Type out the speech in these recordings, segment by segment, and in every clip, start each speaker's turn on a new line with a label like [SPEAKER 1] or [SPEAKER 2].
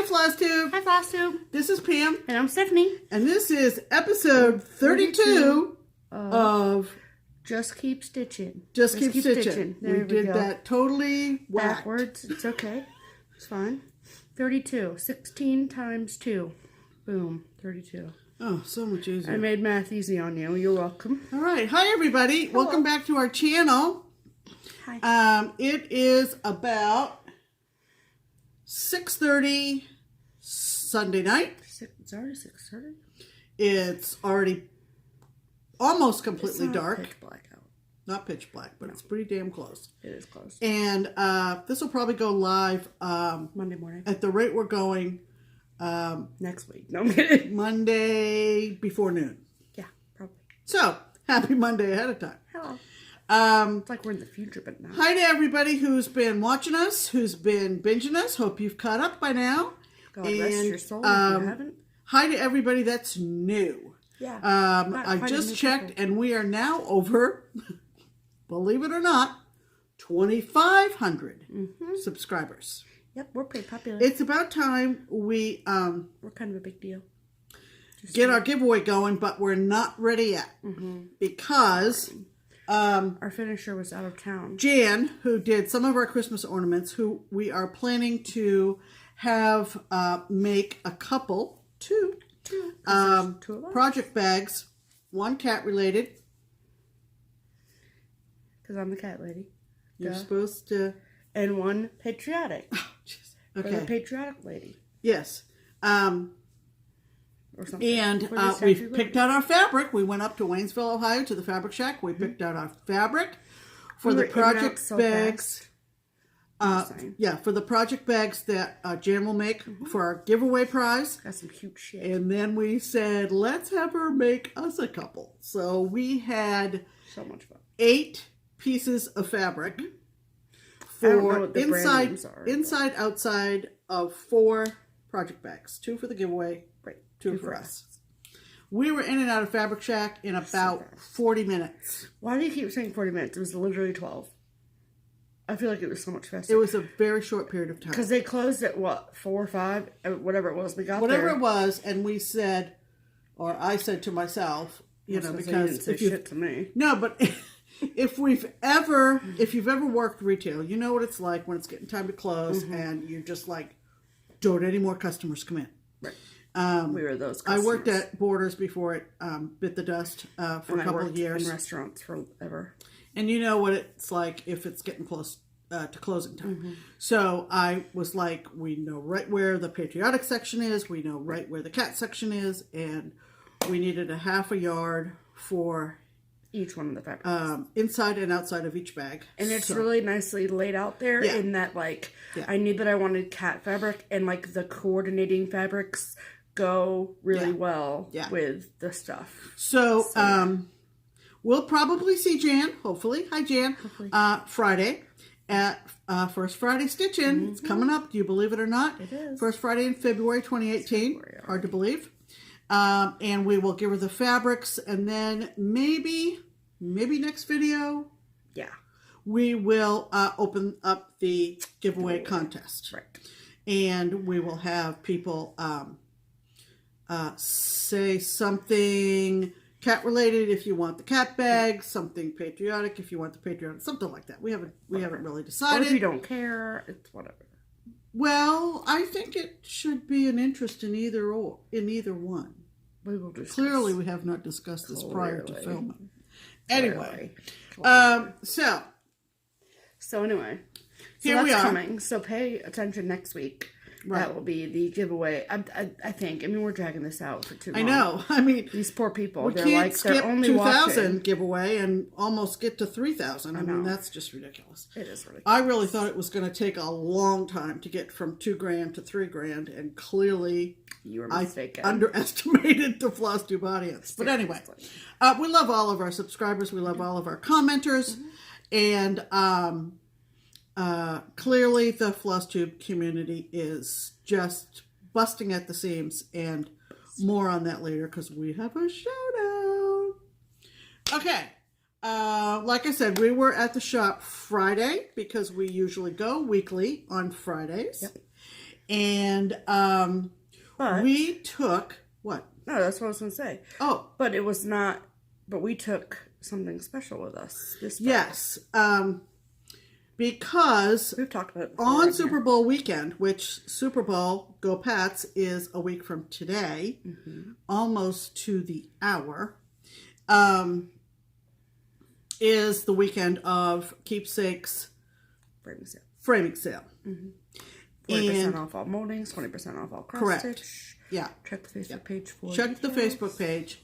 [SPEAKER 1] FlossTube.
[SPEAKER 2] Hi, FlossTube.
[SPEAKER 1] This is Pam.
[SPEAKER 2] And I'm Stephanie.
[SPEAKER 1] And this is episode 32 of
[SPEAKER 2] Just Keep Stitching.
[SPEAKER 1] Just Keep Stitching.
[SPEAKER 2] There
[SPEAKER 1] we did
[SPEAKER 2] go.
[SPEAKER 1] that totally whacked.
[SPEAKER 2] Backwards. It's okay. It's fine. 32. 16 times 2. Boom. 32.
[SPEAKER 1] Oh, so much easier.
[SPEAKER 2] I made math easy on you. You're welcome.
[SPEAKER 1] All right. Hi, everybody.
[SPEAKER 2] Hello.
[SPEAKER 1] Welcome back to our channel.
[SPEAKER 2] Hi.
[SPEAKER 1] It is about 6:30 Sunday night.
[SPEAKER 2] It's already 6:30?
[SPEAKER 1] It's already almost completely dark.
[SPEAKER 2] Pitch black out.
[SPEAKER 1] Not pitch black, but it's pretty damn close.
[SPEAKER 2] It is close.
[SPEAKER 1] And this will probably go live
[SPEAKER 2] Monday morning.
[SPEAKER 1] at the rate we're going.
[SPEAKER 2] Next week. No, I'm kidding.
[SPEAKER 1] Monday before noon.
[SPEAKER 2] Yeah, probably.
[SPEAKER 1] So, happy Monday ahead of time.
[SPEAKER 2] Hello. It's like we're in the future, but not.
[SPEAKER 1] Hi to everybody who's been watching us, who's been binging us. Hope you've caught up by now.
[SPEAKER 2] God rest your soul if you haven't.
[SPEAKER 1] Hi to everybody that's new.
[SPEAKER 2] Yeah.
[SPEAKER 1] I just checked and we are now over, believe it or not, 2,500 subscribers.
[SPEAKER 2] Yep, we're pretty popular.
[SPEAKER 1] It's about time we
[SPEAKER 2] We're kind of a big deal.
[SPEAKER 1] get our giveaway going, but we're not ready yet because
[SPEAKER 2] our finisher was out of town.
[SPEAKER 1] Jan, who did some of our Christmas ornaments, who we are planning to have make a couple, two
[SPEAKER 2] of us.
[SPEAKER 1] project bags, one cat related.
[SPEAKER 2] Because I'm the cat lady.
[SPEAKER 1] You're supposed to.
[SPEAKER 2] And one patriotic.
[SPEAKER 1] Oh, jeez.
[SPEAKER 2] Okay.
[SPEAKER 1] Okay.
[SPEAKER 2] The patriotic lady.
[SPEAKER 1] Yes.
[SPEAKER 2] Or something.
[SPEAKER 1] And we've picked out our fabric. We went up to Waynesville, Ohio to the Fabric Shack. We picked out our fabric for the project bags. For the project bags that Jan will make for our giveaway prize.
[SPEAKER 2] Got some cute shit.
[SPEAKER 1] And then we said, let's have her make us a couple. So we had
[SPEAKER 2] So much fun.
[SPEAKER 1] 8 pieces of fabric
[SPEAKER 2] I don't know
[SPEAKER 1] for
[SPEAKER 2] what the brand names are,
[SPEAKER 1] inside, outside of 4 project bags. 2 for the giveaway,
[SPEAKER 2] right.
[SPEAKER 1] 2 for us. We were in and out of Fabric Shack in about 40 minutes.
[SPEAKER 2] Why do you keep saying 40 minutes? It was literally 12. I feel like it was so much faster.
[SPEAKER 1] It was a very short period of time.
[SPEAKER 2] Because they closed at, 4 or 5? Whatever it was. We got
[SPEAKER 1] Whatever
[SPEAKER 2] there.
[SPEAKER 1] it was, and we said, or I said to myself, because
[SPEAKER 2] you didn't say shit to me.
[SPEAKER 1] No, but if you've ever worked retail, you know what it's like when it's getting time to close and you're just like, don't any more customers come in.
[SPEAKER 2] Right. We were those customers.
[SPEAKER 1] I worked at Borders before it bit the dust for a couple of years.
[SPEAKER 2] In restaurants forever.
[SPEAKER 1] And you know what it's like if it's getting close to closing time. So I was like, we know right where the patriotic section is. We know right where the cat section is. And we needed a half a yard for
[SPEAKER 2] each one of the fabrics.
[SPEAKER 1] inside and outside of each bag.
[SPEAKER 2] And it's really nicely laid out there in that, like, I knew that I wanted cat fabric and, like, the coordinating fabrics go really well with the stuff.
[SPEAKER 1] So we'll probably see Jan, hopefully. Hi, Jan.
[SPEAKER 2] Hopefully.
[SPEAKER 1] Friday at First Friday Stitching. It's coming up. Do you believe it or not?
[SPEAKER 2] It is.
[SPEAKER 1] First Friday in February 2018. Hard to believe. And we will give her the fabrics, and then maybe next video, we will open up the giveaway contest.
[SPEAKER 2] Right.
[SPEAKER 1] And we will have people say something cat related if you want the cat bag, something patriotic if you want the patriotic, something like that. We haven't really decided.
[SPEAKER 2] Or if you don't care, it's whatever.
[SPEAKER 1] Well, I think it should be an interest in either one.
[SPEAKER 2] We will discuss.
[SPEAKER 1] Clearly, we have not discussed this prior to filming.
[SPEAKER 2] Anyway,
[SPEAKER 1] so
[SPEAKER 2] anyway,
[SPEAKER 1] here we are.
[SPEAKER 2] Coming. So pay attention next week. Right. That will be the giveaway. I think. I mean, we're dragging this out for too long.
[SPEAKER 1] I know. I mean,
[SPEAKER 2] these poor people.
[SPEAKER 1] We can't skip 2,000 giveaway and almost get to 3,000. I mean, that's just ridiculous.
[SPEAKER 2] It is ridiculous.
[SPEAKER 1] I really thought it was going to take a long time to get from $2,000 to $3,000, and clearly
[SPEAKER 2] you were mistaken.
[SPEAKER 1] I underestimated the FlossTube audience. But anyway, we love all of our subscribers. We love all of our commenters, and clearly the FlossTube community is just busting at the seams, and more on that later because we have a shout out. Okay. Like I said, we were at the shop Friday because we usually go weekly on Fridays.
[SPEAKER 2] Yep.
[SPEAKER 1] And we took what?
[SPEAKER 2] No, that's what I was going to say.
[SPEAKER 1] Oh.
[SPEAKER 2] But it was not, but we took something special with us this time.
[SPEAKER 1] Yes. Because
[SPEAKER 2] we've talked about it
[SPEAKER 1] on Super Bowl weekend, which Super Bowl, Go Pats, is a week from today, almost to the hour, is the weekend of Keepsake's framing sale.
[SPEAKER 2] 20% off all moldings, 20% off all cross stitch.
[SPEAKER 1] Yeah.
[SPEAKER 2] Check the Facebook page for
[SPEAKER 1] Check the Facebook page.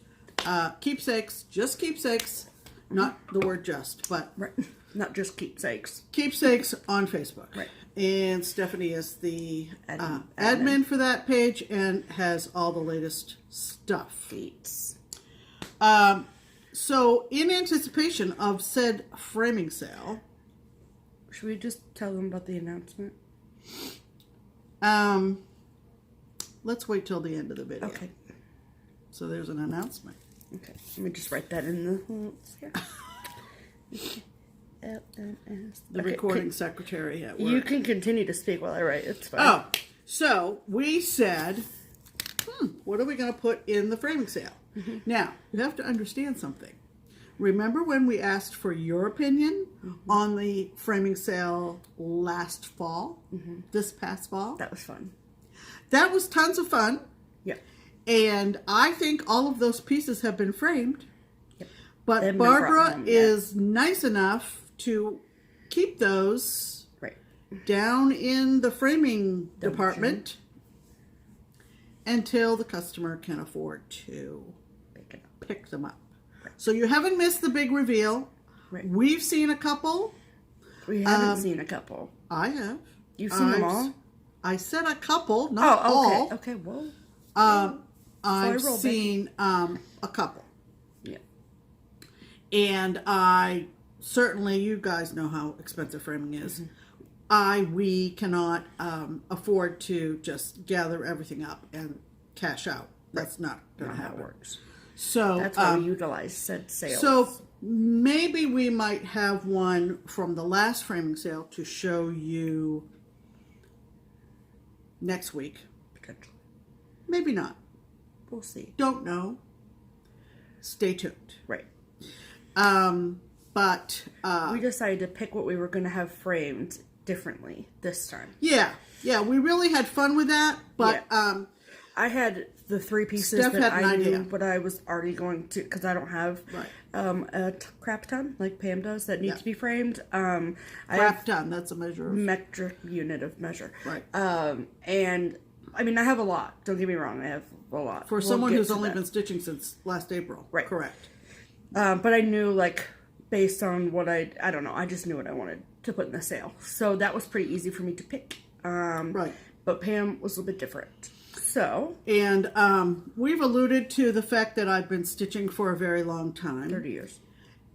[SPEAKER 1] Keepsakes, just Keepsakes, not the word just, but
[SPEAKER 2] not just Keepsakes.
[SPEAKER 1] Keepsakes on Facebook.
[SPEAKER 2] Right.
[SPEAKER 1] And Stephanie is the admin for that page and has all the latest stuff.
[SPEAKER 2] Feats.
[SPEAKER 1] So in anticipation of said framing sale,
[SPEAKER 2] should we just tell them about the announcement?
[SPEAKER 1] Let's wait till the end of the video.
[SPEAKER 2] Okay.
[SPEAKER 1] So there's an announcement.
[SPEAKER 2] Okay. Let me just write that in the notes here. LNS.
[SPEAKER 1] The recording secretary at work.
[SPEAKER 2] You can continue to speak while I write. It's fine.
[SPEAKER 1] Oh, so we said, what are we going to put in the framing sale? Now, you have to understand something. Remember when we asked for your opinion on the framing sale last fall? This past fall?
[SPEAKER 2] That was fun.
[SPEAKER 1] That was tons of fun.
[SPEAKER 2] Yeah.
[SPEAKER 1] And I think all of those pieces have been framed.
[SPEAKER 2] Yep.
[SPEAKER 1] But Barbara is nice enough to keep those down in the framing department until the customer can afford to pick them up. So you haven't missed the big reveal. We've seen a couple.
[SPEAKER 2] We haven't seen a couple.
[SPEAKER 1] I have.
[SPEAKER 2] You've seen them all?
[SPEAKER 1] I said a couple, not all.
[SPEAKER 2] Okay, whoa.
[SPEAKER 1] I've seen a couple.
[SPEAKER 2] Yeah.
[SPEAKER 1] And I certainly, you guys know how expensive framing is. We cannot afford to just gather everything up and cash out. That's not going to happen.
[SPEAKER 2] How it works.
[SPEAKER 1] So
[SPEAKER 2] that's why we utilize said sales.
[SPEAKER 1] So maybe we might have one from the last framing sale to show you next week.
[SPEAKER 2] Potentially.
[SPEAKER 1] Maybe not.
[SPEAKER 2] We'll see.
[SPEAKER 1] Don't know. Stay tuned.
[SPEAKER 2] Right.
[SPEAKER 1] But
[SPEAKER 2] we decided to pick what we were going to have framed differently this time.
[SPEAKER 1] Yeah. Yeah, we really had fun with that, but
[SPEAKER 2] I had the three pieces
[SPEAKER 1] Steph
[SPEAKER 2] that
[SPEAKER 1] had
[SPEAKER 2] I
[SPEAKER 1] an
[SPEAKER 2] knew,
[SPEAKER 1] idea.
[SPEAKER 2] but I was already going to, because I don't have a crap ton like Pam does that need to be framed.
[SPEAKER 1] Crap ton, that's a measure of...
[SPEAKER 2] metric unit of measure.
[SPEAKER 1] Right.
[SPEAKER 2] And, I mean, I have a lot. Don't get me wrong, I have a lot.
[SPEAKER 1] For someone who's only been stitching since last April.
[SPEAKER 2] Right.
[SPEAKER 1] Correct.
[SPEAKER 2] But I knew, like, based on what I don't know, I just knew what I wanted to put in the sale. So that was pretty easy for me to pick.
[SPEAKER 1] Right.
[SPEAKER 2] But Pam was a little bit different. So.
[SPEAKER 1] And we've alluded to the fact that I've been stitching for a very long time.
[SPEAKER 2] 30 years.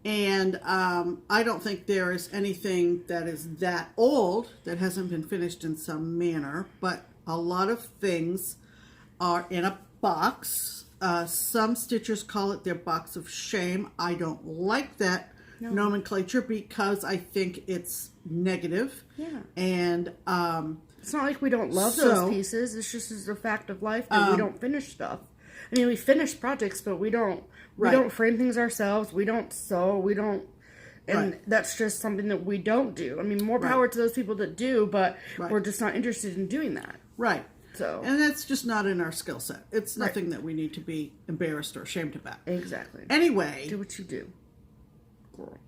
[SPEAKER 1] And I don't think there is anything that is that old that hasn't been finished in some manner. But a lot of things are in a box. Some stitchers call it their box of shame. I don't like that nomenclature because I think it's negative.
[SPEAKER 2] Yeah.
[SPEAKER 1] And
[SPEAKER 2] it's not like we don't love those pieces. It's just a fact of life that we don't finish stuff. I mean, we finish projects, but we don't frame things ourselves. We don't sew. We don't, and that's just something that we don't do. I mean, more power to those people that do, but we're just not interested in doing that.
[SPEAKER 1] Right.
[SPEAKER 2] So,
[SPEAKER 1] and that's just not in our skill set. It's nothing that we need to be embarrassed or ashamed about.
[SPEAKER 2] Exactly.
[SPEAKER 1] Anyway,
[SPEAKER 2] do what you do. Cool.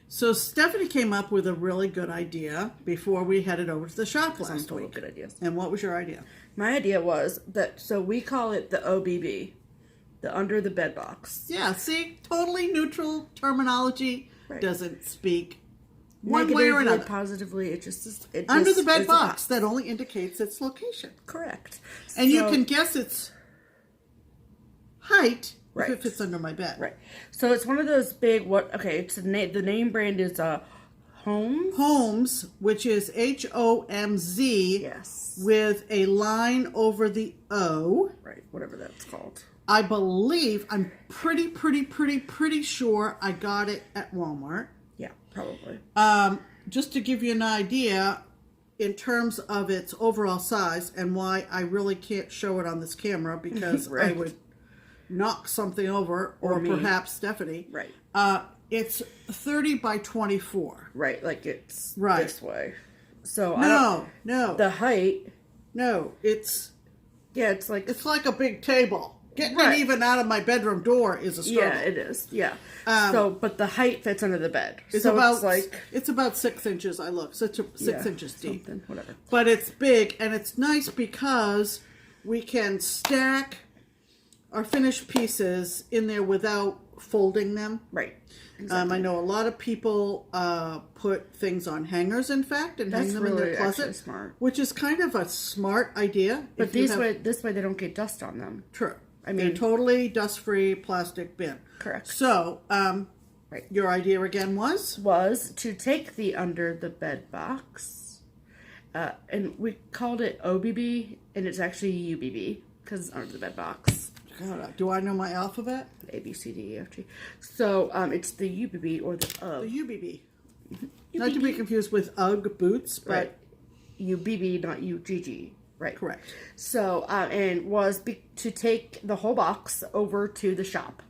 [SPEAKER 1] So Stephanie came up with a really good idea before we headed over to the shop last week.
[SPEAKER 2] Good ideas.
[SPEAKER 1] And what was your idea?
[SPEAKER 2] My idea was that, so we call it the OBB, the under the bed box.
[SPEAKER 1] Yeah, see, totally neutral terminology. Doesn't speak one
[SPEAKER 2] negatively,
[SPEAKER 1] way or another.
[SPEAKER 2] Positively, it just
[SPEAKER 1] under the bed box that only indicates its location.
[SPEAKER 2] Correct.
[SPEAKER 1] And you can guess its height if it fits under my bed.
[SPEAKER 2] Right. So it's one of those big, it's the name brand is Holmes.
[SPEAKER 1] Holmes, which is HOMZ.
[SPEAKER 2] Yes.
[SPEAKER 1] With a line over the O.
[SPEAKER 2] Right, whatever that's called.
[SPEAKER 1] I believe, I'm pretty sure I got it at Walmart.
[SPEAKER 2] Yeah, probably.
[SPEAKER 1] Just to give you an idea, in terms of its overall size and why I really can't show it on this camera because I would knock something over or perhaps Stephanie.
[SPEAKER 2] Right.
[SPEAKER 1] It's 30 by 24.
[SPEAKER 2] Right, like it's this way. So
[SPEAKER 1] no.
[SPEAKER 2] The height.
[SPEAKER 1] No, it's
[SPEAKER 2] it's
[SPEAKER 1] like a big table. Getting it even out of my bedroom door is a struggle.
[SPEAKER 2] Yeah, it is. Yeah. But the height fits under the bed.
[SPEAKER 1] It's about 6 inches. I look 6 inches deep.
[SPEAKER 2] Whatever.
[SPEAKER 1] But it's big and it's nice because we can stack our finished pieces in there without folding them.
[SPEAKER 2] Right. Exactly.
[SPEAKER 1] I know a lot of people put things on hangers, in fact, and hang them in their closet,
[SPEAKER 2] smart.
[SPEAKER 1] which is kind of a smart idea.
[SPEAKER 2] But this way they don't get dust on them.
[SPEAKER 1] True.
[SPEAKER 2] I mean,
[SPEAKER 1] they're totally dust-free plastic bin.
[SPEAKER 2] Correct.
[SPEAKER 1] So, your idea again was
[SPEAKER 2] to take the under the bed box, and we called it OBB, and it's actually UBB because it's under the bed box.
[SPEAKER 1] God, do I know my alphabet?
[SPEAKER 2] A, B, C, D, E, F, G. So, it's the UBB or the UBB.
[SPEAKER 1] The UBB. Not to be confused with UGG boots, but...
[SPEAKER 2] Right. UBB, not UGG. Right.
[SPEAKER 1] Correct.
[SPEAKER 2] So, and was to take the whole box over to the shop.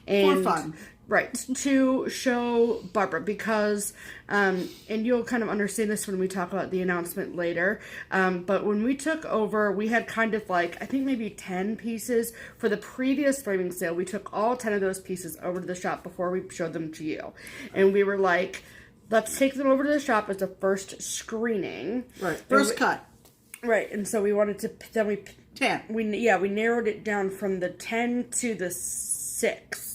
[SPEAKER 2] And,
[SPEAKER 1] for fun.
[SPEAKER 2] Right. To show Barbara because, and you'll kind of understand this when we talk about the announcement later, but when we took over, we had kind of like, I think maybe 10 pieces for the previous framing sale. We took all 10 of those pieces over to the shop before we showed them to you. And we were like, let's take them over to the shop as a first screening.
[SPEAKER 1] Right. First cut.
[SPEAKER 2] Right, and so we wanted to, then we...
[SPEAKER 1] 10.
[SPEAKER 2] We narrowed it down from the 10 to the 6.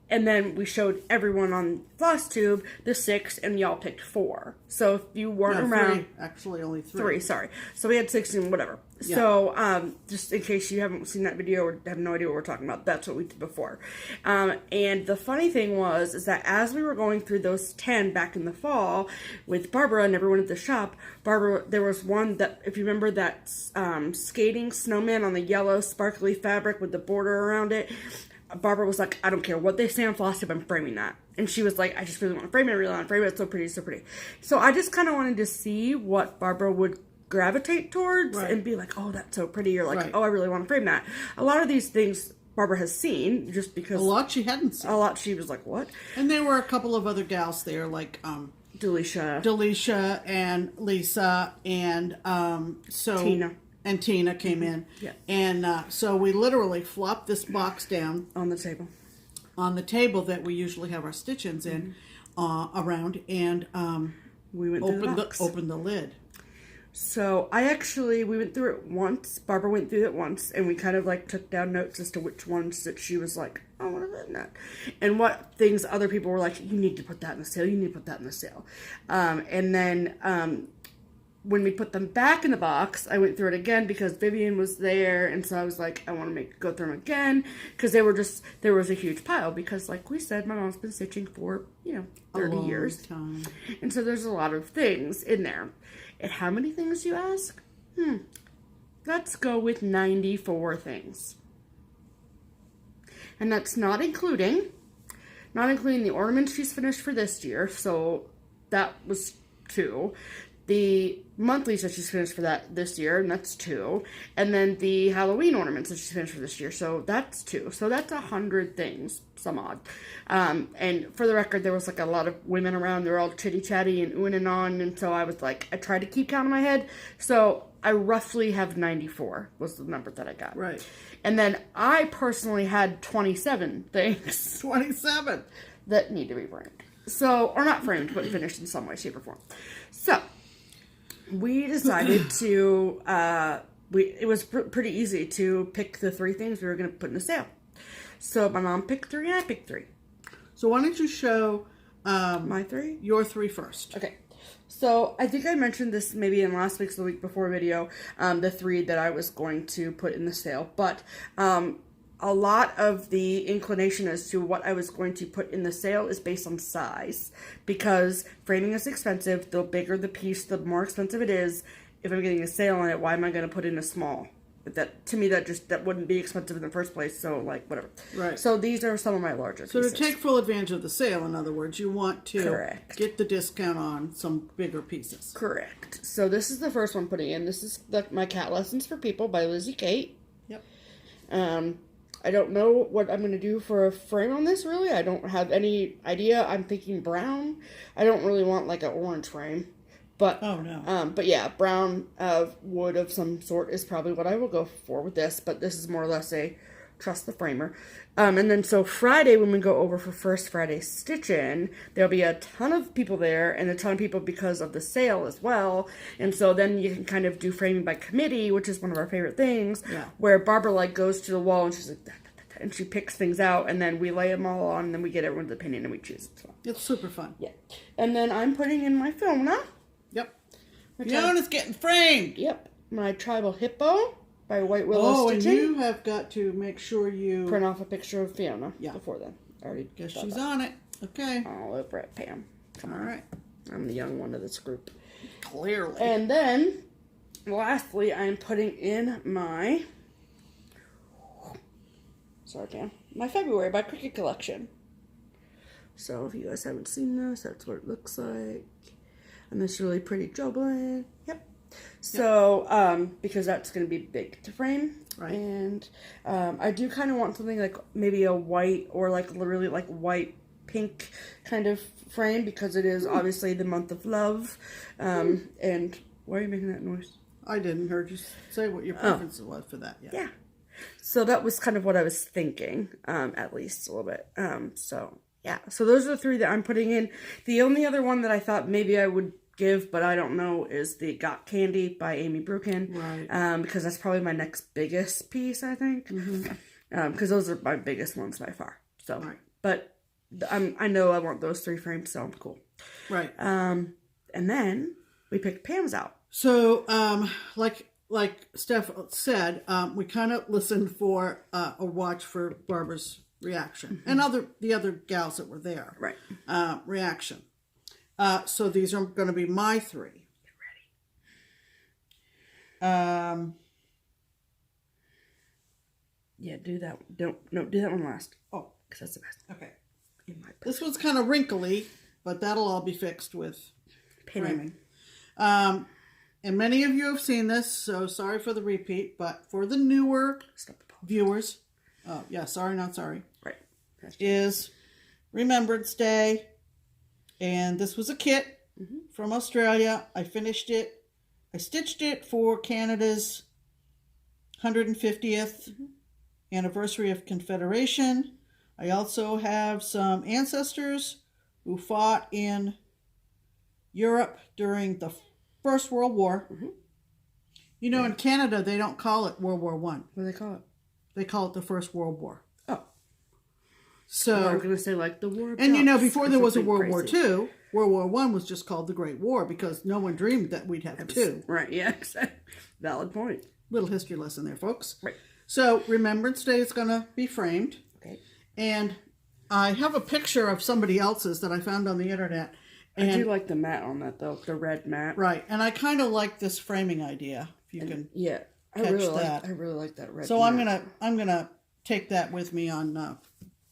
[SPEAKER 2] And then we showed everyone on FlossTube the 6, and y'all picked 4. So if you weren't around...
[SPEAKER 1] 3. Actually, only 3.
[SPEAKER 2] 3, sorry. So we had 6 and whatever. Yeah. So, just in case you haven't seen that video or have no idea what we're talking about, that's what we did before. And the funny thing is that as we were going through those 10 back in the fall with Barbara and everyone at the shop, there was one that, if you remember that skating snowman on the yellow sparkly fabric with the border around it, Barbara was like, I don't care what they say on FlossTube, I'm framing that. And she was like, I just really want to frame it, I really want to frame it, it's so pretty, so pretty. So I just kind of wanted to see what Barbara would gravitate towards and be like, oh, that's so pretty, or like, oh, I really want to frame that. A lot of these things Barbara has seen, just because...
[SPEAKER 1] A lot she hadn't seen.
[SPEAKER 2] A lot she was like, what?
[SPEAKER 1] And there were a couple of other gals there, like... Delisha and Lisa, and
[SPEAKER 2] Tina.
[SPEAKER 1] And Tina came in.
[SPEAKER 2] Yeah.
[SPEAKER 1] And so we literally flopped this box down.
[SPEAKER 2] On the table.
[SPEAKER 1] On the table that we usually have our stitch-ins in around. And
[SPEAKER 2] we went through the box.
[SPEAKER 1] Opened the lid.
[SPEAKER 2] So we went through it once. Barbara went through it once. And we kind of like took down notes as to which ones that she was like, I want to put in that. And what things other people were like, you need to put that in the sale. You need to put that in the sale. And then... when we put them back in the box, I went through it again because Vivian was there, and so I was like, I want to go through them again, because there was a huge pile, because like we said, my mom's been stitching for, 30 years.
[SPEAKER 1] Time.
[SPEAKER 2] And so there's a lot of things in there. And how many things, you ask? Let's go with 94 things. And that's not including the ornaments she's finished for this year, so that was 2. The monthlies that she's finished for this year, and that's 2. And then the Halloween ornaments that she's finished for this year, so that's 2. So that's 100 things, some odd. And for the record, there was like a lot of women around. They were all chitty-chatty and oohing and on, and so I was like, I tried to keep count in my head. So I roughly have 94 was the number that I got.
[SPEAKER 1] Right.
[SPEAKER 2] And then I personally had 27 things.
[SPEAKER 1] 27!
[SPEAKER 2] That need to be framed. So, or not framed, but finished in some way, shape, or form. So... we decided to, it was pretty easy to pick the 3 things we were going to put in the sale. So my mom picked 3 and I picked 3.
[SPEAKER 1] So why don't you show
[SPEAKER 2] my 3?
[SPEAKER 1] Your 3 first.
[SPEAKER 2] Okay. So I think I mentioned this maybe in last week's, the week before video, the 3 that I was going to put in the sale. But a lot of the inclination as to what I was going to put in the sale is based on size, because framing is expensive. The bigger the piece, the more expensive it is. If I'm getting a sale on it, why am I going to put in a small? that to me that wouldn't be expensive in the first place. So like whatever.
[SPEAKER 1] Right.
[SPEAKER 2] So these are some of my larger
[SPEAKER 1] So
[SPEAKER 2] pieces.
[SPEAKER 1] to take full advantage of the sale, in other words, you want to get the discount on some bigger pieces.
[SPEAKER 2] Correct. So this is the first one putting in. This is my Cat Lessons for People by Lizzie Kate.
[SPEAKER 1] Yep.
[SPEAKER 2] I don't know what I'm going to do for a frame on this, really. I don't have any idea. I'm thinking brown. I don't really want like an orange frame. But,
[SPEAKER 1] oh, no.
[SPEAKER 2] But yeah, brown wood of some sort is probably what I will go for with this. But this is more or less a trust the framer. And then so Friday, when we go over for First Friday Stitch-In, there'll be a ton of people there and a ton of people because of the sale as well. And so then you can kind of do framing by committee, which is one of our favorite things, where Barbara like goes to the wall and she's like, and she picks things out, and then we lay them all on, and then we get everyone's opinion and we choose.
[SPEAKER 1] It's super fun.
[SPEAKER 2] Yeah. And then I'm putting in my Fiona.
[SPEAKER 1] Yep. Fiona's getting framed.
[SPEAKER 2] Yep. My Tribal Hippo by White Willow Stitching.
[SPEAKER 1] And you have got to make sure you
[SPEAKER 2] print off a picture of Fiona before then. I already
[SPEAKER 1] guess she's on it. Okay.
[SPEAKER 2] All over it, Pam. Come on.
[SPEAKER 1] All right.
[SPEAKER 2] I'm the young one of this group.
[SPEAKER 1] Clearly.
[SPEAKER 2] And then, lastly, I'm putting in my... Sorry, Pam. My February by Cricket Collection. So, if you guys haven't seen this, that's what it looks like. And this really pretty juggling. Yep. So, because that's going to be big to frame.
[SPEAKER 1] Right.
[SPEAKER 2] And I do kind of want something like maybe a white or like really like white pink kind of frame because it is obviously the month of love. And why are you making that noise?
[SPEAKER 1] I didn't heard you say what your preference was for that yet.
[SPEAKER 2] Yeah. So that was kind of what I was thinking, at least a little bit. So yeah. So those are the three that I'm putting in. The only other one that I thought maybe I would give, but I don't know, is the Got Candy by Amy Brukin.
[SPEAKER 1] Right.
[SPEAKER 2] Because that's probably my next biggest piece, I think. Because those are my biggest ones by far. So, but I know I want those three frames, so I'm cool.
[SPEAKER 1] Right.
[SPEAKER 2] And then we picked Pam's out.
[SPEAKER 1] So, like Steph said, we kind of listened for a watch for Barbara's reaction and the other gals that were there.
[SPEAKER 2] Right.
[SPEAKER 1] Reaction. So these are going to be my three.
[SPEAKER 2] Get ready. Yeah, do that. Do that one last.
[SPEAKER 1] Oh,
[SPEAKER 2] because that's the best.
[SPEAKER 1] Okay. This one's kind of wrinkly, but that'll all be fixed with
[SPEAKER 2] framing.
[SPEAKER 1] And many of you have seen this, so sorry for the repeat. But for the newer viewers, sorry, not sorry.
[SPEAKER 2] Right.
[SPEAKER 1] Is Remembrance Day. And this was a kit from Australia. I finished it. I stitched it for Canada's 150th anniversary of Confederation. I also have some ancestors who fought in Europe during the First World War. You know, in Canada, they don't call it World War One.
[SPEAKER 2] What do they call it?
[SPEAKER 1] They call it the First World War.
[SPEAKER 2] Oh.
[SPEAKER 1] So
[SPEAKER 2] I'm going to say like the War of
[SPEAKER 1] And
[SPEAKER 2] Jobs,
[SPEAKER 1] you know, before there was a World War
[SPEAKER 2] crazy.
[SPEAKER 1] II, World War One was just called the Great War because no one dreamed that we'd have two.
[SPEAKER 2] Right, yeah, valid point.
[SPEAKER 1] Little history lesson there, folks.
[SPEAKER 2] Right.
[SPEAKER 1] So Remembrance Day is going to be framed.
[SPEAKER 2] Okay.
[SPEAKER 1] And I have a picture of somebody else's that I found on the internet. And,
[SPEAKER 2] I do like the mat on that, though, the red mat.
[SPEAKER 1] Right, and I kind of like this framing idea. If you can catch that.
[SPEAKER 2] I really like that red
[SPEAKER 1] So
[SPEAKER 2] mat.
[SPEAKER 1] I'm gonna take that with me on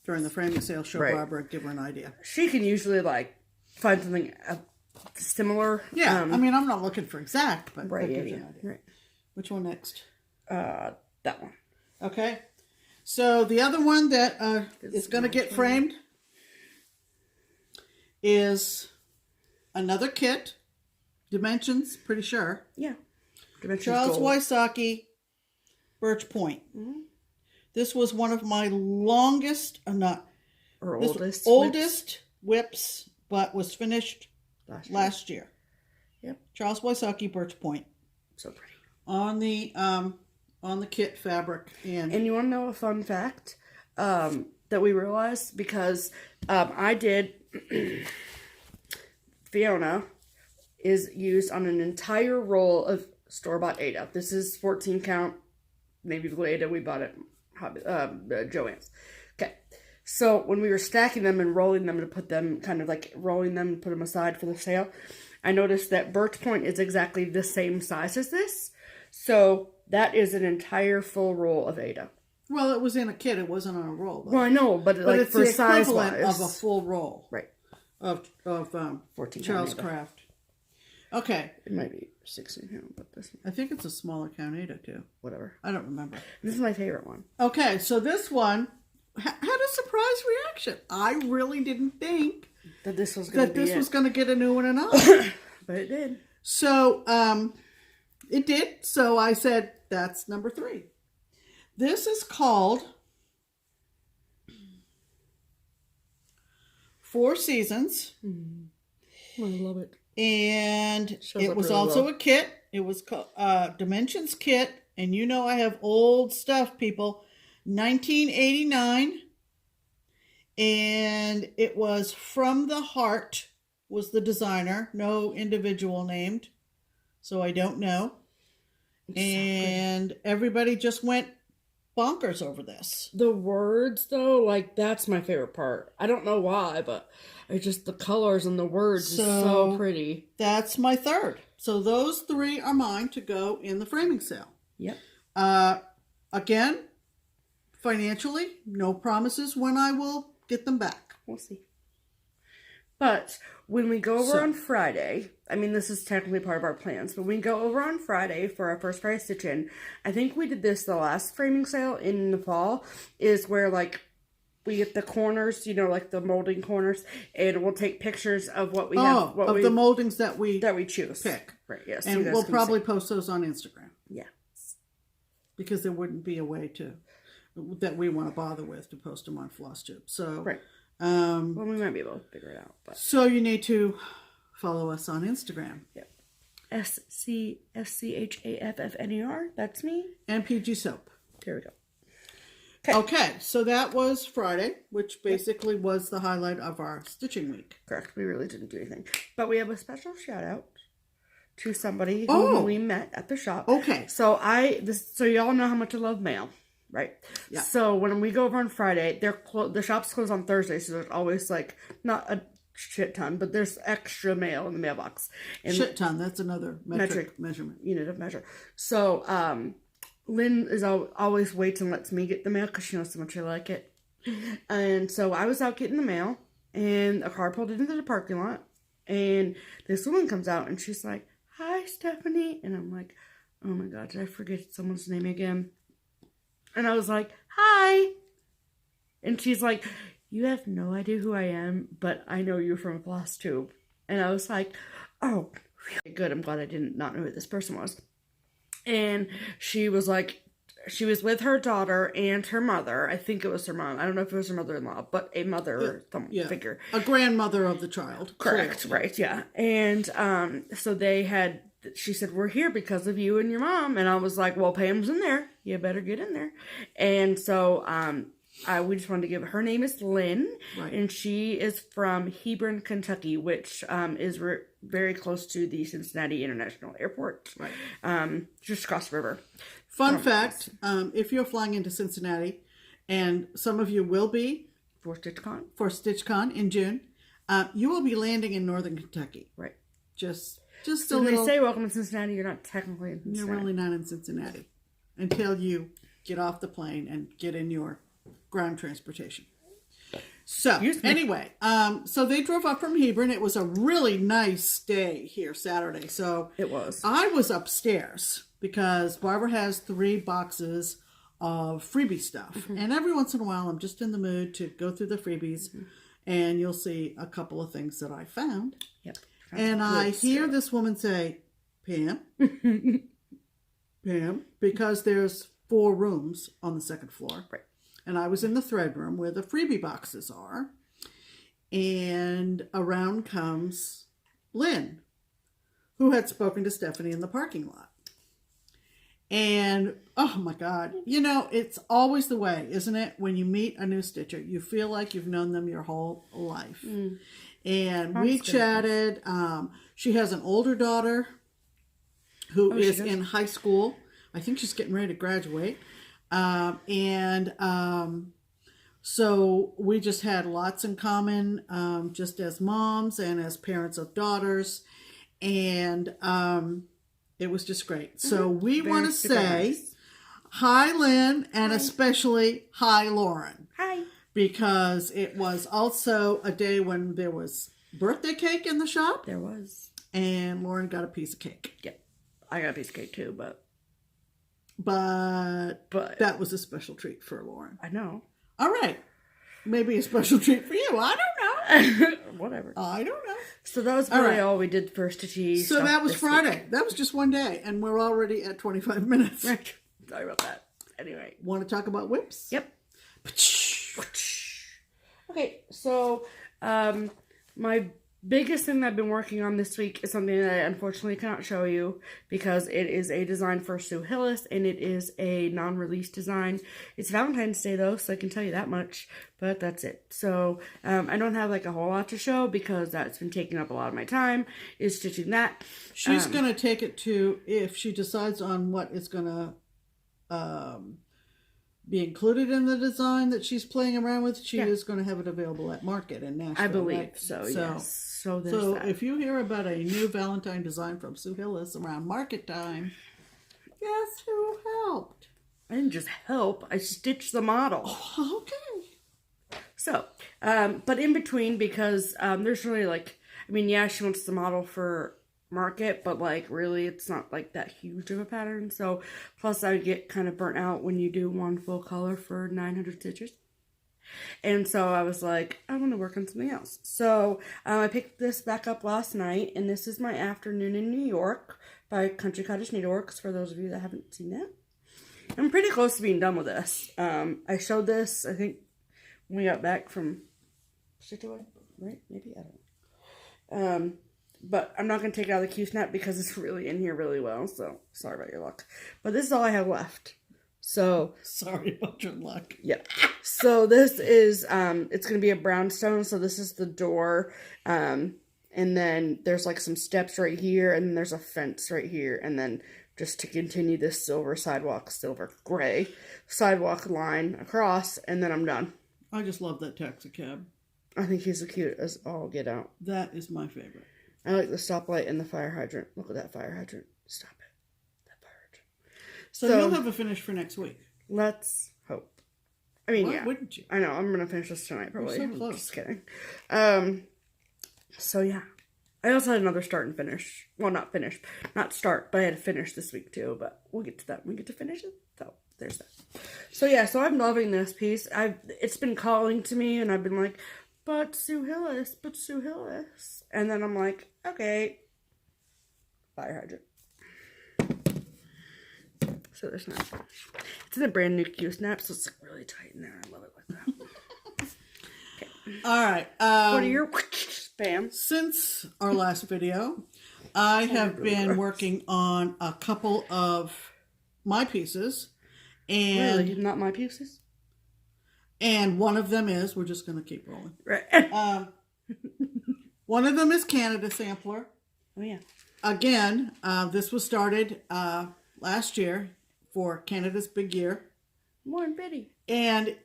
[SPEAKER 1] during the framing sale, show Barbara, and give her an idea.
[SPEAKER 2] She can usually like find something similar.
[SPEAKER 1] Yeah, I mean, I'm not looking for exact, but
[SPEAKER 2] right,
[SPEAKER 1] that gives you an idea.
[SPEAKER 2] Right.
[SPEAKER 1] Which one next?
[SPEAKER 2] That one.
[SPEAKER 1] Okay. So the other one that is going to get framed is another kit. Dimensions, pretty sure.
[SPEAKER 2] Yeah. Dimensions
[SPEAKER 1] Charles
[SPEAKER 2] gold.
[SPEAKER 1] Wysocki, Birch Point. This was one of my longest, oldest whips, but was finished last year.
[SPEAKER 2] Yep.
[SPEAKER 1] Charles Wysocki, Birch Point.
[SPEAKER 2] So pretty.
[SPEAKER 1] On the kit fabric. And
[SPEAKER 2] you want to know a fun fact that we realized? Because I did... Fiona is used on an entire roll of store-bought Ada. This is 14 count navy blue Ada. We bought it Joann's. Okay. So when we were stacking them and rolling them to put them, kind of like rolling them and put them aside for the sale, I noticed that Birch Point is exactly the same size as this. So that is an entire full roll of Ada.
[SPEAKER 1] Well, it was in a kit. It wasn't on a roll. Though.
[SPEAKER 2] Well, I know, but like
[SPEAKER 1] it's
[SPEAKER 2] for
[SPEAKER 1] the
[SPEAKER 2] size
[SPEAKER 1] equivalent
[SPEAKER 2] wise,
[SPEAKER 1] of a full roll.
[SPEAKER 2] right?
[SPEAKER 1] Of
[SPEAKER 2] 14
[SPEAKER 1] Charles Craft. Okay.
[SPEAKER 2] It might be 16 pound, but this one.
[SPEAKER 1] I think it's a smaller count Ada too.
[SPEAKER 2] Whatever.
[SPEAKER 1] I don't remember.
[SPEAKER 2] This is my favorite one.
[SPEAKER 1] Okay, so this one had a surprise reaction. I really didn't think
[SPEAKER 2] that this was going
[SPEAKER 1] to get a new one and all.
[SPEAKER 2] But it did.
[SPEAKER 1] So it did. So I said that's number 3. This is called Four Seasons.
[SPEAKER 2] I love it.
[SPEAKER 1] And it was also a kit. It was called Dimensions Kit. And you know I have old stuff, people. 1989. And it was From the Heart was the designer. No individual named. So I don't know. And everybody just went bonkers over this.
[SPEAKER 2] The words, though, like, that's my favorite part. I don't know why, but it's just the colors and the words is so pretty.
[SPEAKER 1] That's my 3rd. So those 3 are mine to go in the framing sale.
[SPEAKER 2] Yep.
[SPEAKER 1] Again, financially, no promises when I will get them back.
[SPEAKER 2] We'll see. But when we go over on Friday, I mean, this is technically part of our plans, but we go over on Friday for our first Friday stitch-in. I think we did this the last framing sale in the fall, is where, like, we get the corners, you know, like the molding corners, and we'll take pictures of what we have.
[SPEAKER 1] The moldings that we
[SPEAKER 2] choose.
[SPEAKER 1] Pick.
[SPEAKER 2] Right, yes.
[SPEAKER 1] And we'll probably post those on Instagram.
[SPEAKER 2] Yeah.
[SPEAKER 1] Because there wouldn't be a way that we want to bother with to post them on FlossTube. So,
[SPEAKER 2] right. Well, we might be able to figure it out. But.
[SPEAKER 1] So you need to follow us on Instagram.
[SPEAKER 2] Yep. SCHAFFNER. That's me.
[SPEAKER 1] And PG Soap.
[SPEAKER 2] There we go.
[SPEAKER 1] Okay, so that was Friday, which basically was the highlight of our stitching week.
[SPEAKER 2] Correct. We really didn't do anything. But we have a special shout out to somebody who we met at the shop.
[SPEAKER 1] Okay.
[SPEAKER 2] So so y'all know how much I love mail. Right. Yeah. So when we go over on Friday, the shop's closed on Thursday, so there's always like not a shit ton, but there's extra mail in the mailbox. And
[SPEAKER 1] shit ton. That's another metric measurement
[SPEAKER 2] unit of measure. So Lynn is always waits and lets me get the mail because she knows so much I like it. And so I was out getting the mail, and a car pulled into the parking lot, and this woman comes out, and she's like, "Hi, Stephanie," and I'm like, "Oh my God, did I forget someone's name again?" And I was like, "Hi." And she's like, "You have no idea who I am, but I know you from FlossTube." And I was like, "Oh, really good. I'm glad I did not know who this person was." And she was like, she was with her daughter and her mother. I think it was her mom. I don't know if it was her mother-in-law, but a mother figure.
[SPEAKER 1] A grandmother of the child.
[SPEAKER 2] Correct, right, yeah. And so she said, "We're here because of you and your mom." And I was like, "Well, Pam's in there. You better get in there." And so we just wanted to give her name is Lynn, right. And she is from Hebron, Kentucky, which is very close to the Cincinnati International Airport, right? Just across the river.
[SPEAKER 1] Fun fact: if you're flying into Cincinnati, and some of you will be
[SPEAKER 2] for
[SPEAKER 1] StitchCon in June, you will be landing in Northern Kentucky,
[SPEAKER 2] right?
[SPEAKER 1] Just
[SPEAKER 2] so
[SPEAKER 1] a little.
[SPEAKER 2] They say welcome to Cincinnati. You're not technically in Cincinnati.
[SPEAKER 1] You're really not in Cincinnati until you get off the plane and get in your ground transportation. So anyway, so they drove up from Hebron. It was a really nice day here Saturday. So
[SPEAKER 2] it was.
[SPEAKER 1] I was upstairs because Barbara has 3 boxes of freebie stuff, and every once in a while I'm just in the mood to go through the freebies, and you'll see a couple of things that I found.
[SPEAKER 2] Yep.
[SPEAKER 1] And I hear this woman say, "Pam, Pam," because there's 4 rooms on the 2nd floor.
[SPEAKER 2] Right.
[SPEAKER 1] And I was in the thread room where the freebie boxes are. And around comes Lynn, who had spoken to Stephanie in the parking lot. And, oh my God, it's always the way, isn't it? When you meet a new stitcher, you feel like you've known them your whole life. And we chatted. She has an older daughter who is in high school. I think she's getting ready to graduate. So we just had lots in common, just as moms and as parents of daughters. And It was just great. So we want to say hi, Lynn, and especially hi, Lauren.
[SPEAKER 2] Hi.
[SPEAKER 1] Because it was also a day when there was birthday cake in the shop.
[SPEAKER 2] There was.
[SPEAKER 1] And Lauren got a piece of cake.
[SPEAKER 2] Yep. I got a piece of cake too, but
[SPEAKER 1] that was a special treat for Lauren.
[SPEAKER 2] I know.
[SPEAKER 1] All right. Maybe a special treat for you. I don't know.
[SPEAKER 2] Whatever.
[SPEAKER 1] I don't know.
[SPEAKER 2] So that was really all we did for Stitchy.
[SPEAKER 1] So that was Friday. That was just one day. And we're already at 25 minutes.
[SPEAKER 2] Right. Sorry about that. Anyway.
[SPEAKER 1] Want to talk about whips?
[SPEAKER 2] Yep. Okay. So my biggest thing that I've been working on this week is something that I unfortunately cannot show you because it is a design for Sue Hillis and it is a non-release design. It's Valentine's Day though, so I can tell you that much, but that's it. So I don't have like a whole lot to show because that's been taking up a lot of my time is stitching that.
[SPEAKER 1] She's going to take it to, if she decides on what is going to be included in the design that she's playing around with, she is going to have it available at market in Nashville.
[SPEAKER 2] I believe
[SPEAKER 1] right?
[SPEAKER 2] so, yes. So
[SPEAKER 1] if you hear about a new Valentine design from Sue Hillis around market time, guess who helped?
[SPEAKER 2] I didn't just help, I stitched the model.
[SPEAKER 1] Oh, okay.
[SPEAKER 2] So, but in between, because there's really like, I mean, yeah, she wants the model for market, but like really it's not like that huge of a pattern. So plus I get kind of burnt out when you do one full color for 900 stitches. And so I was like, I want to work on something else. So I picked this back up last night, and this is my Afternoon in New York by Country Cottage Needleworks, for those of you that haven't seen that. I'm pretty close to being done with this. I showed this, I think, when we got back from Stitch Away, right? Maybe, I don't know. But I'm not going to take it out of the Q-snap because it's really in here really well, so sorry about your luck. But this is all I have left. So
[SPEAKER 1] sorry about your luck.
[SPEAKER 2] Yeah. So this is it's gonna be a brownstone. So this is the door. And then there's like some steps right here, and then there's a fence right here, and then just to continue this silver gray sidewalk line across, and then I'm done.
[SPEAKER 1] I just love that taxi cab.
[SPEAKER 2] I think he's the cute as all get out.
[SPEAKER 1] That is my favorite.
[SPEAKER 2] I like the stoplight and the fire hydrant. Look at that fire hydrant. Stop it.
[SPEAKER 1] So you'll have a finish for next week.
[SPEAKER 2] Let's hope. I mean,
[SPEAKER 1] Why wouldn't you?
[SPEAKER 2] I know. I'm going to finish this tonight, probably.
[SPEAKER 1] You're so close.
[SPEAKER 2] Just kidding. So, yeah. I also had another start and finish. Well, not finish. Not start, but I had to finish this week, too. But we'll get to that when we get to finish it. So, there's that. So, yeah. So, I'm loving this piece. It's been calling to me, and I've been like, but Sue Hillis. And then I'm like, okay. Fire hydrant. So there's not. It's in a brand new Q-snap, so it's really tight in there. I love it like that. Okay.
[SPEAKER 1] All right.
[SPEAKER 2] What are your spam?
[SPEAKER 1] Since our last video, I have been working on a couple of my pieces, and
[SPEAKER 2] really, not my pieces.
[SPEAKER 1] And one of them is, we're just going to keep rolling.
[SPEAKER 2] Right.
[SPEAKER 1] One of them is Canada Sampler.
[SPEAKER 2] Oh yeah.
[SPEAKER 1] Again, this was started last year for Canada's Big Year.
[SPEAKER 2] Warren Biddy.
[SPEAKER 1] And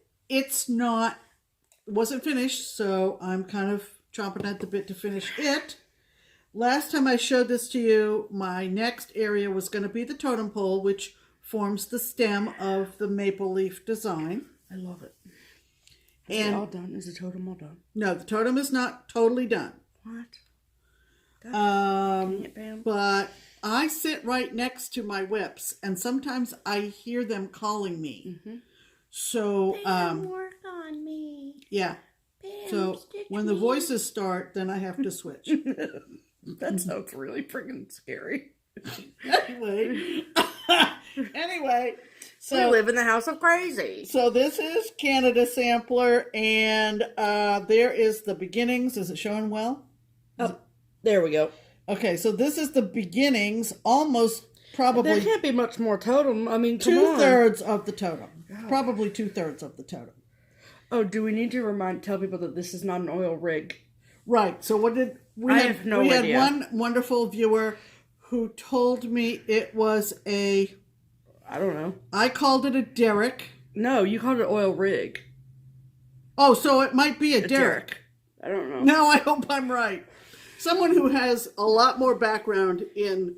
[SPEAKER 1] wasn't finished, so I'm kind of chomping at the bit to finish it. Last time I showed this to you, my next area was going to be the totem pole, which forms the stem of the maple leaf design.
[SPEAKER 2] I love it. Is it all done? Is the totem all done?
[SPEAKER 1] No, the totem is not totally done.
[SPEAKER 2] What?
[SPEAKER 1] But I sit right next to my whips, and sometimes I hear them calling me. Mm-hmm. So,
[SPEAKER 2] work on me.
[SPEAKER 1] Yeah. Pam, so when the voices start, then I have to switch.
[SPEAKER 2] That sounds really freaking scary.
[SPEAKER 1] Anyway, so
[SPEAKER 2] we live in the house of crazy.
[SPEAKER 1] So this is Canada Sampler, and there is the beginnings. Is it showing well?
[SPEAKER 2] There we go.
[SPEAKER 1] Okay, so this is the beginnings, almost probably.
[SPEAKER 2] There can't be much more totem. I mean,
[SPEAKER 1] two-thirds of the totem. God. Probably 2/3 of the totem.
[SPEAKER 2] Oh, do we need to tell people that this is not an oil rig?
[SPEAKER 1] Right. So what did we
[SPEAKER 2] I
[SPEAKER 1] had?
[SPEAKER 2] Have no
[SPEAKER 1] we
[SPEAKER 2] idea.
[SPEAKER 1] Had one wonderful viewer who told me it was a.
[SPEAKER 2] I don't know.
[SPEAKER 1] I called it a derrick.
[SPEAKER 2] No, you called it oil rig.
[SPEAKER 1] Oh, so it might be a derrick.
[SPEAKER 2] I don't know.
[SPEAKER 1] No, I hope I'm right. Someone who has a lot more background in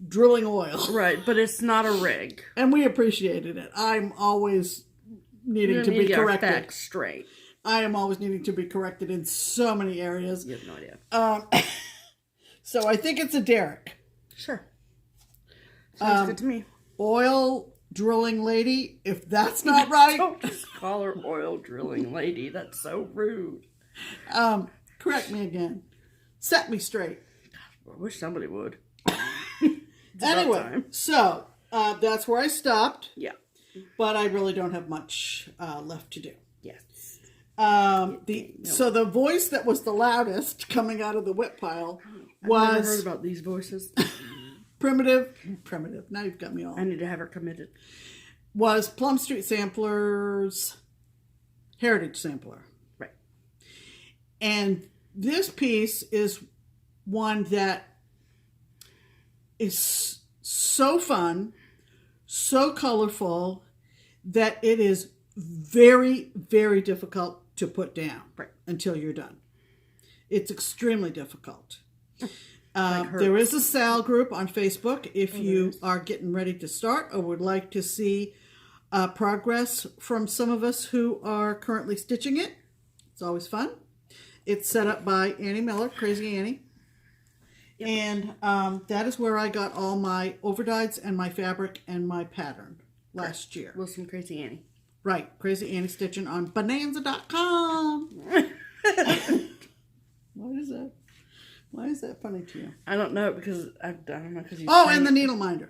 [SPEAKER 1] drilling oil.
[SPEAKER 2] Right, but it's not a rig.
[SPEAKER 1] And we appreciated it. I'm always needing to be corrected.
[SPEAKER 2] Facts straight.
[SPEAKER 1] I am always needing to be corrected in so many areas.
[SPEAKER 2] You have no idea.
[SPEAKER 1] So I think it's a derrick.
[SPEAKER 2] Sure. Sounds good to me.
[SPEAKER 1] Oil drilling lady, if that's not right.
[SPEAKER 2] Don't just call her oil drilling lady. That's so rude.
[SPEAKER 1] Correct me again. Set me straight.
[SPEAKER 2] I wish somebody would.
[SPEAKER 1] Anyway, so that's where I stopped.
[SPEAKER 2] Yeah.
[SPEAKER 1] But I really don't have much left to do.
[SPEAKER 2] Yes.
[SPEAKER 1] So the voice that was the loudest coming out of the whip pile was...
[SPEAKER 2] I've never heard about these voices.
[SPEAKER 1] Primitive. Now you've got me all.
[SPEAKER 2] I need to have her committed.
[SPEAKER 1] Was Plum Street Sampler's Heritage Sampler.
[SPEAKER 2] Right.
[SPEAKER 1] And this piece is one that is so fun, so colorful, that it is very, very difficult to put down until you're done. It's extremely difficult. There is a Sal group on Facebook if you are getting ready to start or would like to see progress from some of us who are currently stitching it. It's always fun. It's set up by Annie Miller, Crazy Annie. Yep. And that is where I got all my overdyes and my fabric and my pattern last year.
[SPEAKER 2] Wilson Crazy Annie.
[SPEAKER 1] Right. Crazy Annie Stitching on bonanza.com. What is that? Why is that funny to you?
[SPEAKER 2] I don't know because I don't know because
[SPEAKER 1] and the needle minder.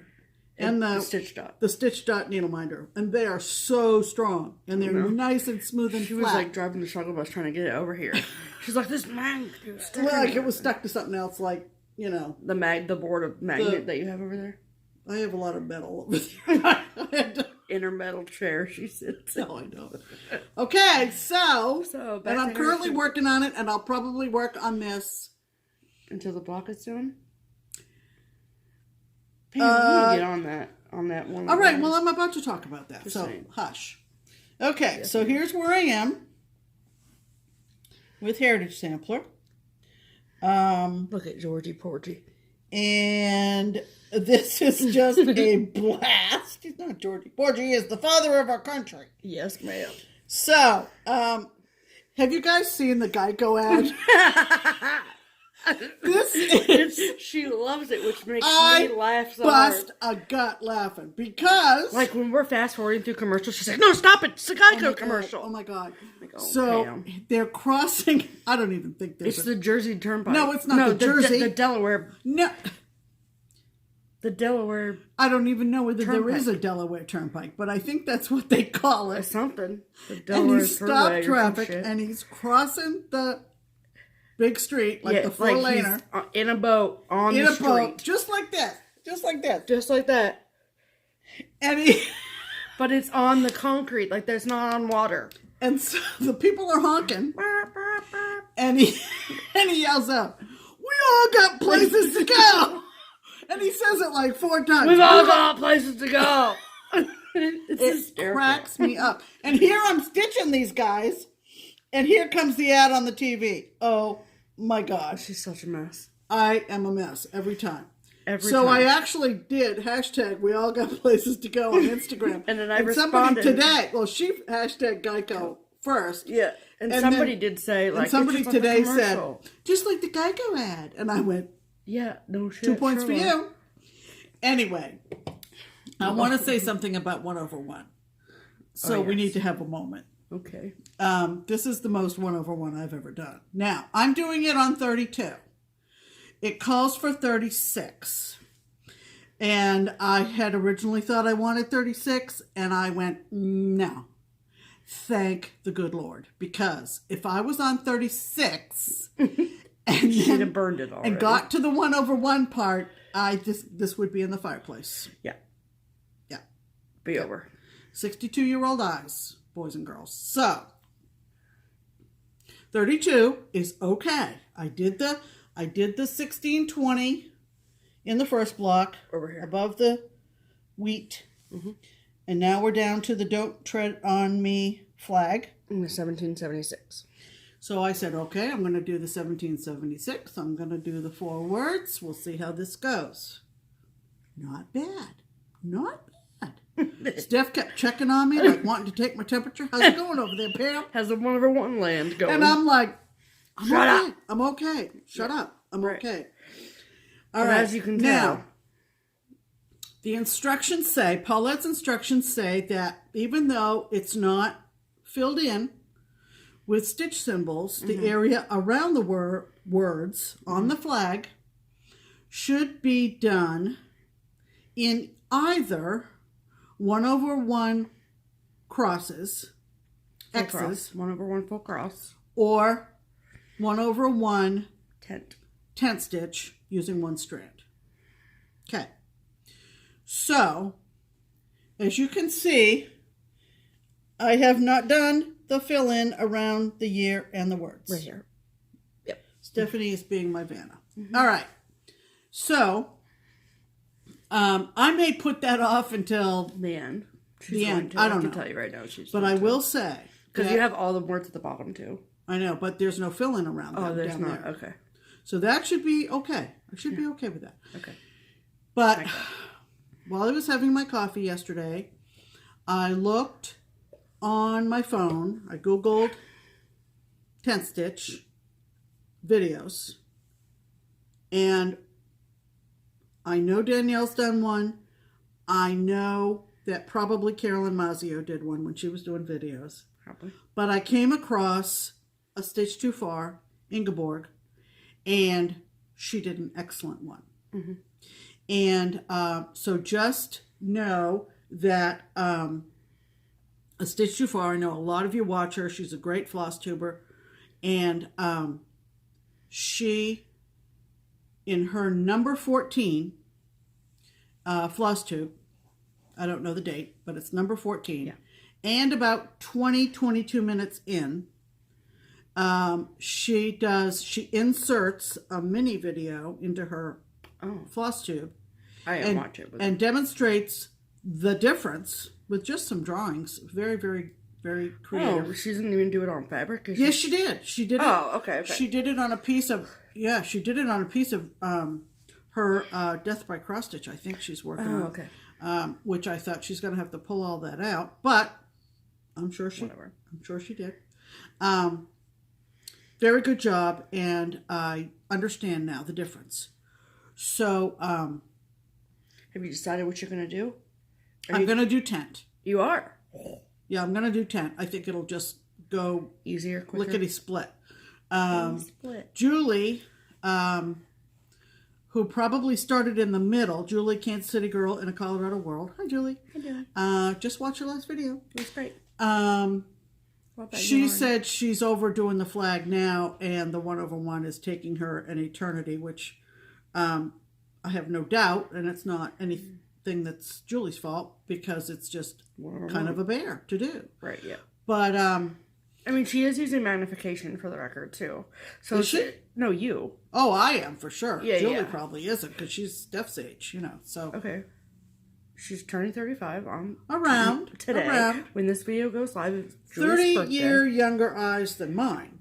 [SPEAKER 1] And
[SPEAKER 2] the stitch dot.
[SPEAKER 1] The stitch dot needle minder. And they are so strong. And they're nice and smooth and
[SPEAKER 2] flat. She was like driving the struggle bus trying to get it over here. She's like, this magnet.
[SPEAKER 1] Like it was stuck to something else, like, you know.
[SPEAKER 2] The board of magnet that you have over there.
[SPEAKER 1] I have a lot of metal over there.
[SPEAKER 2] Inner metal chair, she sits in.
[SPEAKER 1] No, I don't. Okay, so and I'm currently working on it, and I'll probably work on this
[SPEAKER 2] until the block is done. Pam, you need to get on that one.
[SPEAKER 1] All right, well, I'm about to talk about that, so hush. Okay, so here's where I am with Heritage Sampler.
[SPEAKER 2] Look at Georgie Porgy.
[SPEAKER 1] And this is just a blast. He's not Georgie Porgy. He is the father of our country.
[SPEAKER 2] Yes, ma'am.
[SPEAKER 1] So, have you guys seen the Geico ad?
[SPEAKER 2] She loves it, which makes me laugh so hard.
[SPEAKER 1] Bust a gut laughing because,
[SPEAKER 2] like, when we're fast forwarding through commercials, she's like, "No, stop it! It's a Geico commercial."
[SPEAKER 1] Oh my god!
[SPEAKER 2] Like,
[SPEAKER 1] so they're crossing. I don't even think there's.
[SPEAKER 2] It's the Jersey Turnpike.
[SPEAKER 1] No, it's not the Jersey.
[SPEAKER 2] The Delaware.
[SPEAKER 1] No.
[SPEAKER 2] The Delaware.
[SPEAKER 1] I don't even know whether there is a Delaware Turnpike, but I think that's what they call it.
[SPEAKER 2] Something. The
[SPEAKER 1] Delaware and he stopped traffic, and he's crossing the big street, like the four-laner.
[SPEAKER 2] Like in a boat on the street. Boat,
[SPEAKER 1] just like this. Just like this.
[SPEAKER 2] Just like that.
[SPEAKER 1] And he...
[SPEAKER 2] But it's on the concrete, like there's not on water.
[SPEAKER 1] And so the people are honking. And he yells out, "We all got places to go!" And he says it like 4 times.
[SPEAKER 2] We've all got places to go.
[SPEAKER 1] It cracks me up. And here I'm stitching these guys. And here comes the ad on the TV. Oh my gosh.
[SPEAKER 2] She's such a mess.
[SPEAKER 1] I am a mess every time.
[SPEAKER 2] So
[SPEAKER 1] I actually did hashtag we all got places to go on Instagram.
[SPEAKER 2] And then I responded.
[SPEAKER 1] Somebody today, well, she hashtag Geico first.
[SPEAKER 2] Yeah. And somebody did say, like,
[SPEAKER 1] and somebody today said, just like the Geico ad. And I went,
[SPEAKER 2] yeah, no shit.
[SPEAKER 1] 2 points for you. Anyway, I want to say something about 1/1. So we need to have a moment.
[SPEAKER 2] Okay.
[SPEAKER 1] This is the most 1/1 I've ever done. Now, I'm doing it on 32. It calls for 36. And I had originally thought I wanted 36, and I went, no. Thank the good Lord. Because if I was on 36 and
[SPEAKER 2] she'd have burned it already.
[SPEAKER 1] And got to the 1/1 part, this would be in the fireplace.
[SPEAKER 2] Yeah.
[SPEAKER 1] Yeah.
[SPEAKER 2] Be over.
[SPEAKER 1] 62-year-old eyes, boys and girls. So 32 is okay. I did the 1620 in the first block
[SPEAKER 2] over here
[SPEAKER 1] above the wheat. Mm-hmm. And now we're down to the Don't Tread on Me flag.
[SPEAKER 2] In the 1776.
[SPEAKER 1] So I said, okay, I'm going to do the 1776. I'm going to do the 4 words. We'll see how this goes. not bad. Not bad. Steph kept checking on me, like wanting to take my temperature. How's it going over there, Pam?
[SPEAKER 2] How's the one over one land going?
[SPEAKER 1] And I'm like,
[SPEAKER 2] Shut up.
[SPEAKER 1] I'm okay. Shut up. I'm
[SPEAKER 2] right.
[SPEAKER 1] Okay. All right.
[SPEAKER 2] As you can tell.
[SPEAKER 1] Now, the instructions say, Paulette's instructions say that even though it's not filled in with stitch symbols, the area around the words on the flag should be done in either 1/1 crosses,
[SPEAKER 2] full
[SPEAKER 1] X's,
[SPEAKER 2] cross. 1/1 full cross,
[SPEAKER 1] or 1/1
[SPEAKER 2] tent
[SPEAKER 1] stitch using one strand. Okay. So, as you can see, I have not done the fill-in around the year and the words.
[SPEAKER 2] Right here. Yep.
[SPEAKER 1] Stephanie is being my Vanna. All right. So, I may put that off until
[SPEAKER 2] the end.
[SPEAKER 1] The end. I don't know.
[SPEAKER 2] I can tell you right now.
[SPEAKER 1] But I will say.
[SPEAKER 2] Because you have all the words at the bottom, too.
[SPEAKER 1] I know, but there's no fill-in around that.
[SPEAKER 2] Oh, there's
[SPEAKER 1] down
[SPEAKER 2] not.
[SPEAKER 1] there.
[SPEAKER 2] Okay.
[SPEAKER 1] So that should be okay. I should be okay with that.
[SPEAKER 2] Okay.
[SPEAKER 1] But while I was having my coffee yesterday, I looked on my phone. I Googled tent stitch videos. And I know Danielle's done one. I know that probably Carolyn Mazzio did one when she was doing videos.
[SPEAKER 2] Probably.
[SPEAKER 1] But I came across A Stitch Too Far, Ingeborg, and she did an excellent one.
[SPEAKER 2] Mm-hmm.
[SPEAKER 1] And so just know that A Stitch Too Far, I know a lot of you watch her. She's a great floss tuber. And she, in her number 14 floss tube, I don't know the date, but it's number 14.
[SPEAKER 2] Yeah.
[SPEAKER 1] And about 22 minutes in, she inserts a mini video into her floss tube.
[SPEAKER 2] I am watching it.
[SPEAKER 1] And demonstrates the difference with just some drawings. Very, very, very creative.
[SPEAKER 2] Oh, she didn't even do it on fabric?
[SPEAKER 1] Yes, she did. She did it.
[SPEAKER 2] Oh, okay.
[SPEAKER 1] She did it on a piece of, her Death by Cross Stitch, I think she's working on.
[SPEAKER 2] Okay.
[SPEAKER 1] Which I thought she's going to have to pull all that out. But I'm sure she did. Very good job, and I understand now the difference. So,
[SPEAKER 2] have you decided what you're going to do?
[SPEAKER 1] I'm going to do tent.
[SPEAKER 2] You are?
[SPEAKER 1] Yeah, I'm going to do tent. I think it'll just go
[SPEAKER 2] easier, quicker.
[SPEAKER 1] Lickety-split.
[SPEAKER 2] Split.
[SPEAKER 1] Julie, who probably started in the middle, Julie, Kansas City girl in a Colorado world. Hi, Julie.
[SPEAKER 2] Hi, Julie.
[SPEAKER 1] Just watch your last video.
[SPEAKER 2] It was great.
[SPEAKER 1] She said she's overdoing the flag now, and the 1/1 is taking her an eternity, which I have no doubt, and it's not anything that's Julie's fault, because it's just kind of a bear to do.
[SPEAKER 2] Right, yeah.
[SPEAKER 1] But,
[SPEAKER 2] I mean, she is using magnification for the record, too. So
[SPEAKER 1] is she?
[SPEAKER 2] No, you.
[SPEAKER 1] Oh, I am, for sure.
[SPEAKER 2] Yeah,
[SPEAKER 1] Julie
[SPEAKER 2] yeah.
[SPEAKER 1] probably isn't, because she's Steph's age, so.
[SPEAKER 2] Okay. She's turning 35 on
[SPEAKER 1] today.
[SPEAKER 2] When this video goes live, it's Julie's
[SPEAKER 1] 30-year younger eyes than mine.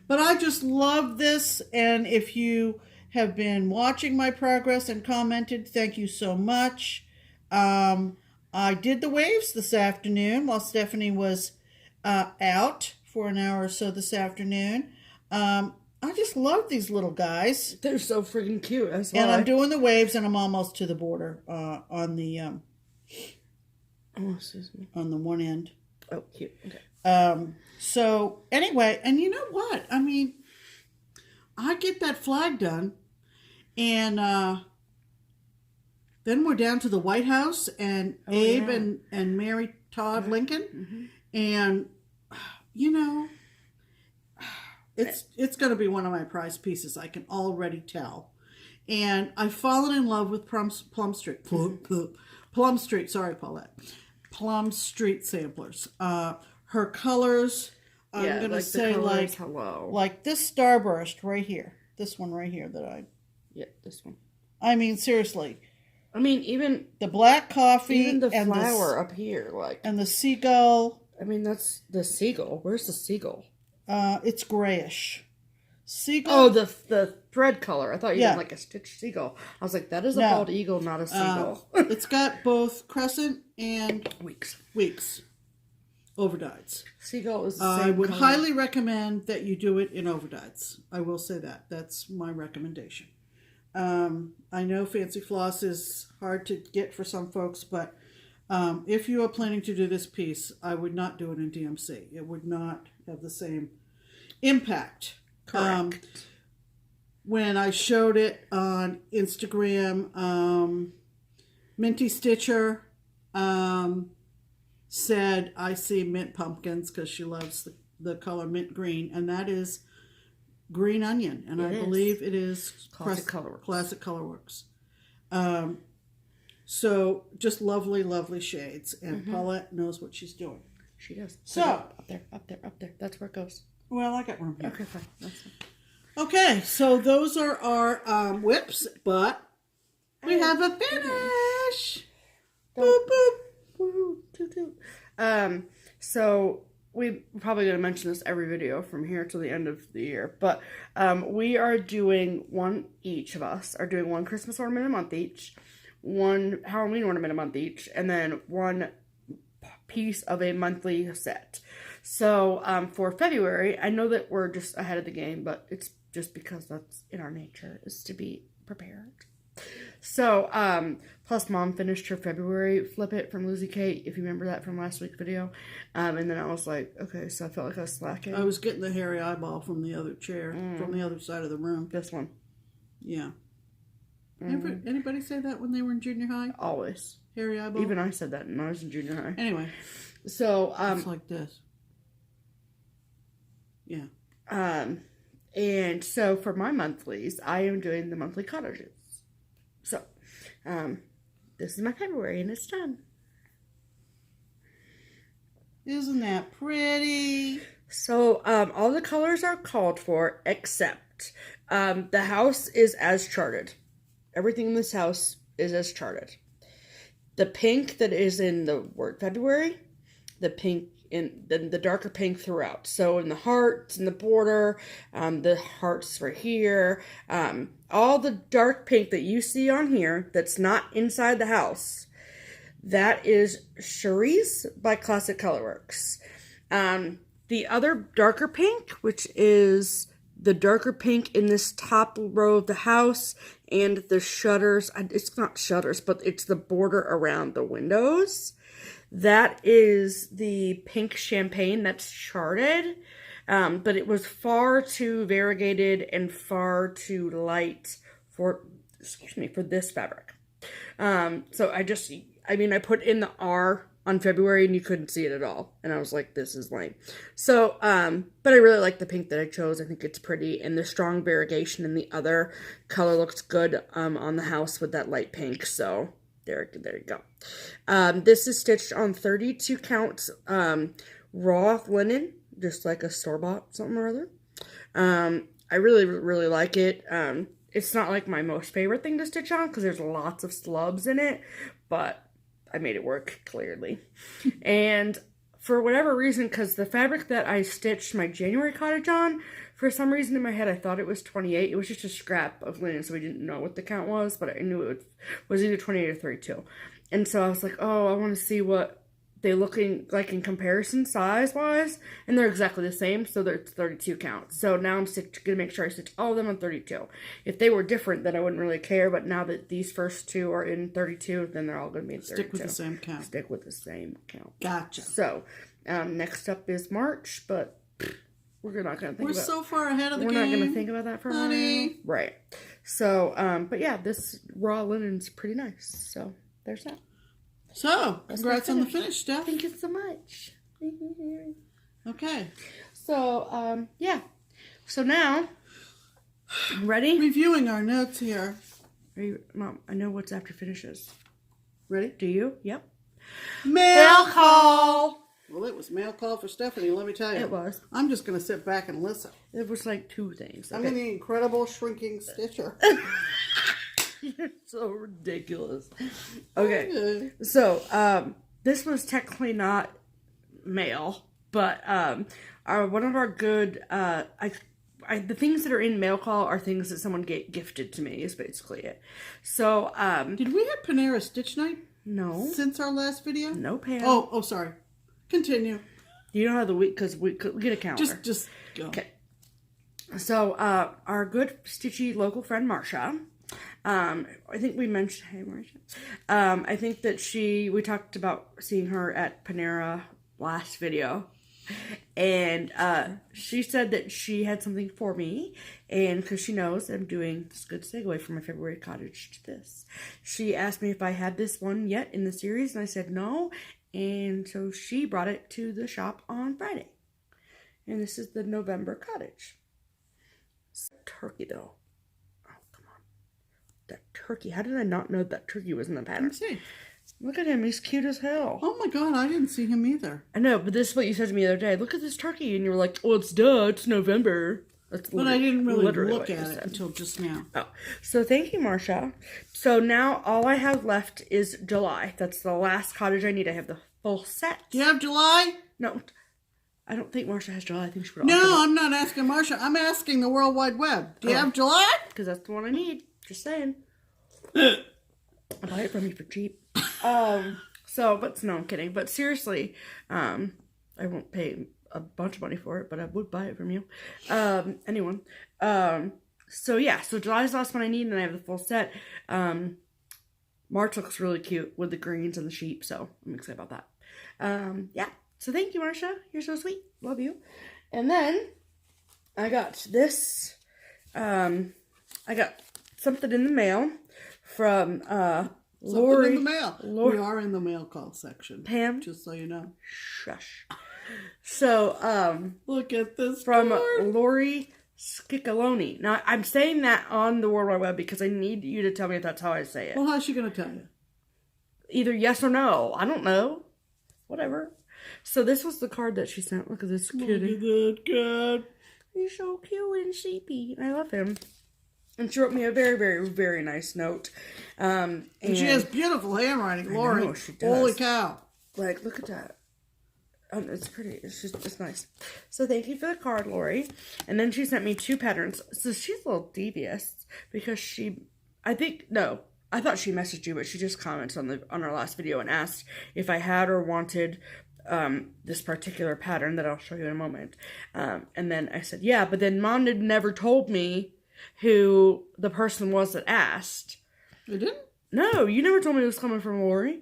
[SPEAKER 1] But I just love this, and if you have been watching my progress and commented, thank you so much. I did the waves this afternoon while Stephanie was out for an hour or so this afternoon. I just love these little guys.
[SPEAKER 2] They're so freaking cute. That's why.
[SPEAKER 1] And I'm doing the waves, and I'm almost to the border on the
[SPEAKER 2] excuse me.
[SPEAKER 1] On the one end.
[SPEAKER 2] Oh, cute. Okay.
[SPEAKER 1] So anyway, and you know what? I mean, I get that flag done, and then we're down to the White House and Abe and Mary Todd Lincoln, and it's going to be one of my prized pieces. I can already tell. And I've fallen in love with Plum Street. Plum Street. Sorry, Paulette. Plum Street samplers. Her colors. I'm going to say like this Starburst right here. This one right here
[SPEAKER 2] this one.
[SPEAKER 1] I mean, seriously.
[SPEAKER 2] I mean, even
[SPEAKER 1] the black coffee,
[SPEAKER 2] even the flower up here,
[SPEAKER 1] and the seagull.
[SPEAKER 2] I mean, that's the seagull. Where's the seagull?
[SPEAKER 1] It's grayish. Seagull.
[SPEAKER 2] Oh, the thread color. I thought you meant like a stitched seagull. I was like, that is a bald eagle, not a seagull.
[SPEAKER 1] It's got both crescent and weeks overdyes.
[SPEAKER 2] Seagull is the same
[SPEAKER 1] I would
[SPEAKER 2] color.
[SPEAKER 1] highly recommend that you do it in overdyes. I will say that. That's my recommendation. I know fancy floss is hard to get for some folks, but if you are planning to do this piece, I would not do it in DMC. It would not have the same impact.
[SPEAKER 2] Correct.
[SPEAKER 1] When I showed it on Instagram, Minty Stitcher said, I see mint pumpkins, because she loves the color mint green, and that is green onion, and I believe it is Classic Colorworks. So just lovely, lovely shades, and Paulette knows what she's doing.
[SPEAKER 2] She does.
[SPEAKER 1] So
[SPEAKER 2] up there. That's where it goes.
[SPEAKER 1] Well, I got room here.
[SPEAKER 2] Okay, fine. That's fine.
[SPEAKER 1] Okay, so those are our whips, but we have a finish. Boop boop.
[SPEAKER 2] Woo, toot, toot. So we're probably going to mention this every video from here till the end of the year, but we are doing each of us are doing one Christmas ornament a month each, one Halloween ornament a month each, and then one piece of a monthly set. So for February, I know that we're just ahead of the game, but it's just because that's in our nature, is to be prepared. So, plus Mom finished her February Flip It from Lizzie Kate, if you remember that from last week's video. And then I was like, okay, so I felt like I was slacking.
[SPEAKER 1] I was getting the hairy eyeball from the other chair, from the other side of the room.
[SPEAKER 2] This one.
[SPEAKER 1] Yeah. Anybody say that when they were in junior high?
[SPEAKER 2] Always.
[SPEAKER 1] Hairy eyeball?
[SPEAKER 2] Even I said that when I was in junior high.
[SPEAKER 1] Anyway.
[SPEAKER 2] So,
[SPEAKER 1] it's like this. Yeah.
[SPEAKER 2] And so for my monthlies, I am doing the monthly cottages. So, this is my February and it's done.
[SPEAKER 1] Isn't that pretty?
[SPEAKER 2] So, all the colors are called for except, the house is as charted. Everything in this house is as charted. The pink that is in the word February, the pink in the darker pink throughout. So in the hearts, in the border, the hearts right here, all the dark pink that you see on here that's not inside the house, that is Cherie's by Classic Colorworks. The other darker pink, which is the darker pink in this top row of the house and the shutters, it's not shutters, but it's the border around the windows. That is the pink champagne that's charted, but it was far too variegated and far too light for this fabric. So I put in the R on February and you couldn't see it at all. And I was like, this is lame. So, but I really like the pink that I chose. I think it's pretty, and the strong variegation in the other color looks good on the house with that light pink. So there you go. This is stitched on 32 counts raw linen, just like a store-bought something or other. I really, really like it. It's not like my most favorite thing to stitch on because there's lots of slubs in it, but I made it work clearly. And for whatever reason, because the fabric that I stitched my January cottage on, for some reason in my head I thought it was 28. It was just a scrap of linen, so we didn't know what the count was, but I knew it was either 28 or 32. And so I was like, oh, I want to see what they looking like in comparison size-wise, and they're exactly the same, so it's 32 counts. So now I'm going to make sure I stitch all of them on 32. If they were different, then I wouldn't really care, but now that these first two are in 32, then they're all going to be in 32.
[SPEAKER 1] Stick with the same count.
[SPEAKER 2] Stick with the same count.
[SPEAKER 1] Gotcha.
[SPEAKER 2] So, next up is March, but we're not going to think about it.
[SPEAKER 1] We're so far ahead of the game.
[SPEAKER 2] We're not going to think about that for a while. Right. So, but yeah, this raw linen's pretty nice. So, there's that.
[SPEAKER 1] So, congrats on the finish, Steph.
[SPEAKER 2] Thank you so much.
[SPEAKER 1] Okay.
[SPEAKER 2] So, yeah. So now, ready?
[SPEAKER 1] Reviewing our notes here.
[SPEAKER 2] Are you, Mom, I know what's after finishes.
[SPEAKER 1] Ready?
[SPEAKER 2] Do you? Yep.
[SPEAKER 1] Mail call! Well, it was mail call for Stephanie, let me tell you.
[SPEAKER 2] It was.
[SPEAKER 1] I'm just going to sit back and listen.
[SPEAKER 2] It was like two things.
[SPEAKER 1] I'm in the incredible shrinking stitcher.
[SPEAKER 2] You're so ridiculous. Okay. So, this was technically not mail, but one of our good, I the things that are in mail call are things that someone gifted to me, is basically it. So,
[SPEAKER 1] did we have Panera Stitch Night?
[SPEAKER 2] No.
[SPEAKER 1] Since our last video?
[SPEAKER 2] No, Pam.
[SPEAKER 1] Oh, sorry. Continue.
[SPEAKER 2] You know how the week, because we get a calendar.
[SPEAKER 1] Just go.
[SPEAKER 2] Okay. So, our good stitchy local friend, Marsha, I think we mentioned, hey, Marsha. I think that we talked about seeing her at Panera last video. And she said that she had something for me, and because she knows I'm doing this good segue from my February cottage to this, she asked me if I had this one yet in the series, and I said no, and so she brought it to the shop on Friday, and this is the November cottage. Turkey though, oh come on, that turkey! How did I not know that turkey was in the pattern?
[SPEAKER 1] Let's see.
[SPEAKER 2] Look at him, he's cute as hell.
[SPEAKER 1] Oh my god, I didn't see him either.
[SPEAKER 2] I know, but this is what you said to me the other day. Look at this turkey, and you were like, well, it's November.
[SPEAKER 1] But I didn't really look at it until just now.
[SPEAKER 2] Oh, so thank you, Marsha. So now all I have left is July. That's the last cottage I need. I have the full set.
[SPEAKER 1] Do you have July?
[SPEAKER 2] No, I don't think Marsha has July. I think she put
[SPEAKER 1] No, I'm not asking Marsha. I'm asking the World Wide Web. Do you have July?
[SPEAKER 2] Because that's the one I need. Just saying. I'll buy it from you for cheap. But no, I'm kidding. But seriously, I won't pay a bunch of money for it, but I would buy it from you. Anyone. So yeah, so July's the last one I need, and then I have the full set. March looks really cute with the greens and the sheep, so I'm excited about that. Yeah. So thank you, Marsha. You're so sweet. Love you. And then I got this. I got something in the mail from Lori.
[SPEAKER 1] Something in the mail. We are in the mail call section.
[SPEAKER 2] Pam,
[SPEAKER 1] just so you know.
[SPEAKER 2] Shush. So,
[SPEAKER 1] look at this
[SPEAKER 2] from
[SPEAKER 1] card.
[SPEAKER 2] Lori Skicaloni. Now, I'm saying that on the World Wide Web because I need you to tell me if that's how I say it.
[SPEAKER 1] Well, how's she going to tell you?
[SPEAKER 2] Either yes or no. I don't know. Whatever. So this was the card that she sent. Look at this kitty.
[SPEAKER 1] Look at that cat.
[SPEAKER 2] He's so cute and sheepy. I love him. And she wrote me a very, very, very nice note. And
[SPEAKER 1] she has beautiful handwriting, Lori.
[SPEAKER 2] I know, she does.
[SPEAKER 1] Holy cow.
[SPEAKER 2] Like, look at that. It's pretty. It's nice. So thank you for the card, Lori. And then she sent me 2 patterns. So she's a little devious because I thought she messaged you, but she just commented on our last video and asked if I had or wanted this particular pattern that I'll show you in a moment. And then I said, yeah, but then Mom never told me who the person was that asked.
[SPEAKER 1] You didn't?
[SPEAKER 2] No, you never told me it was coming from Lori.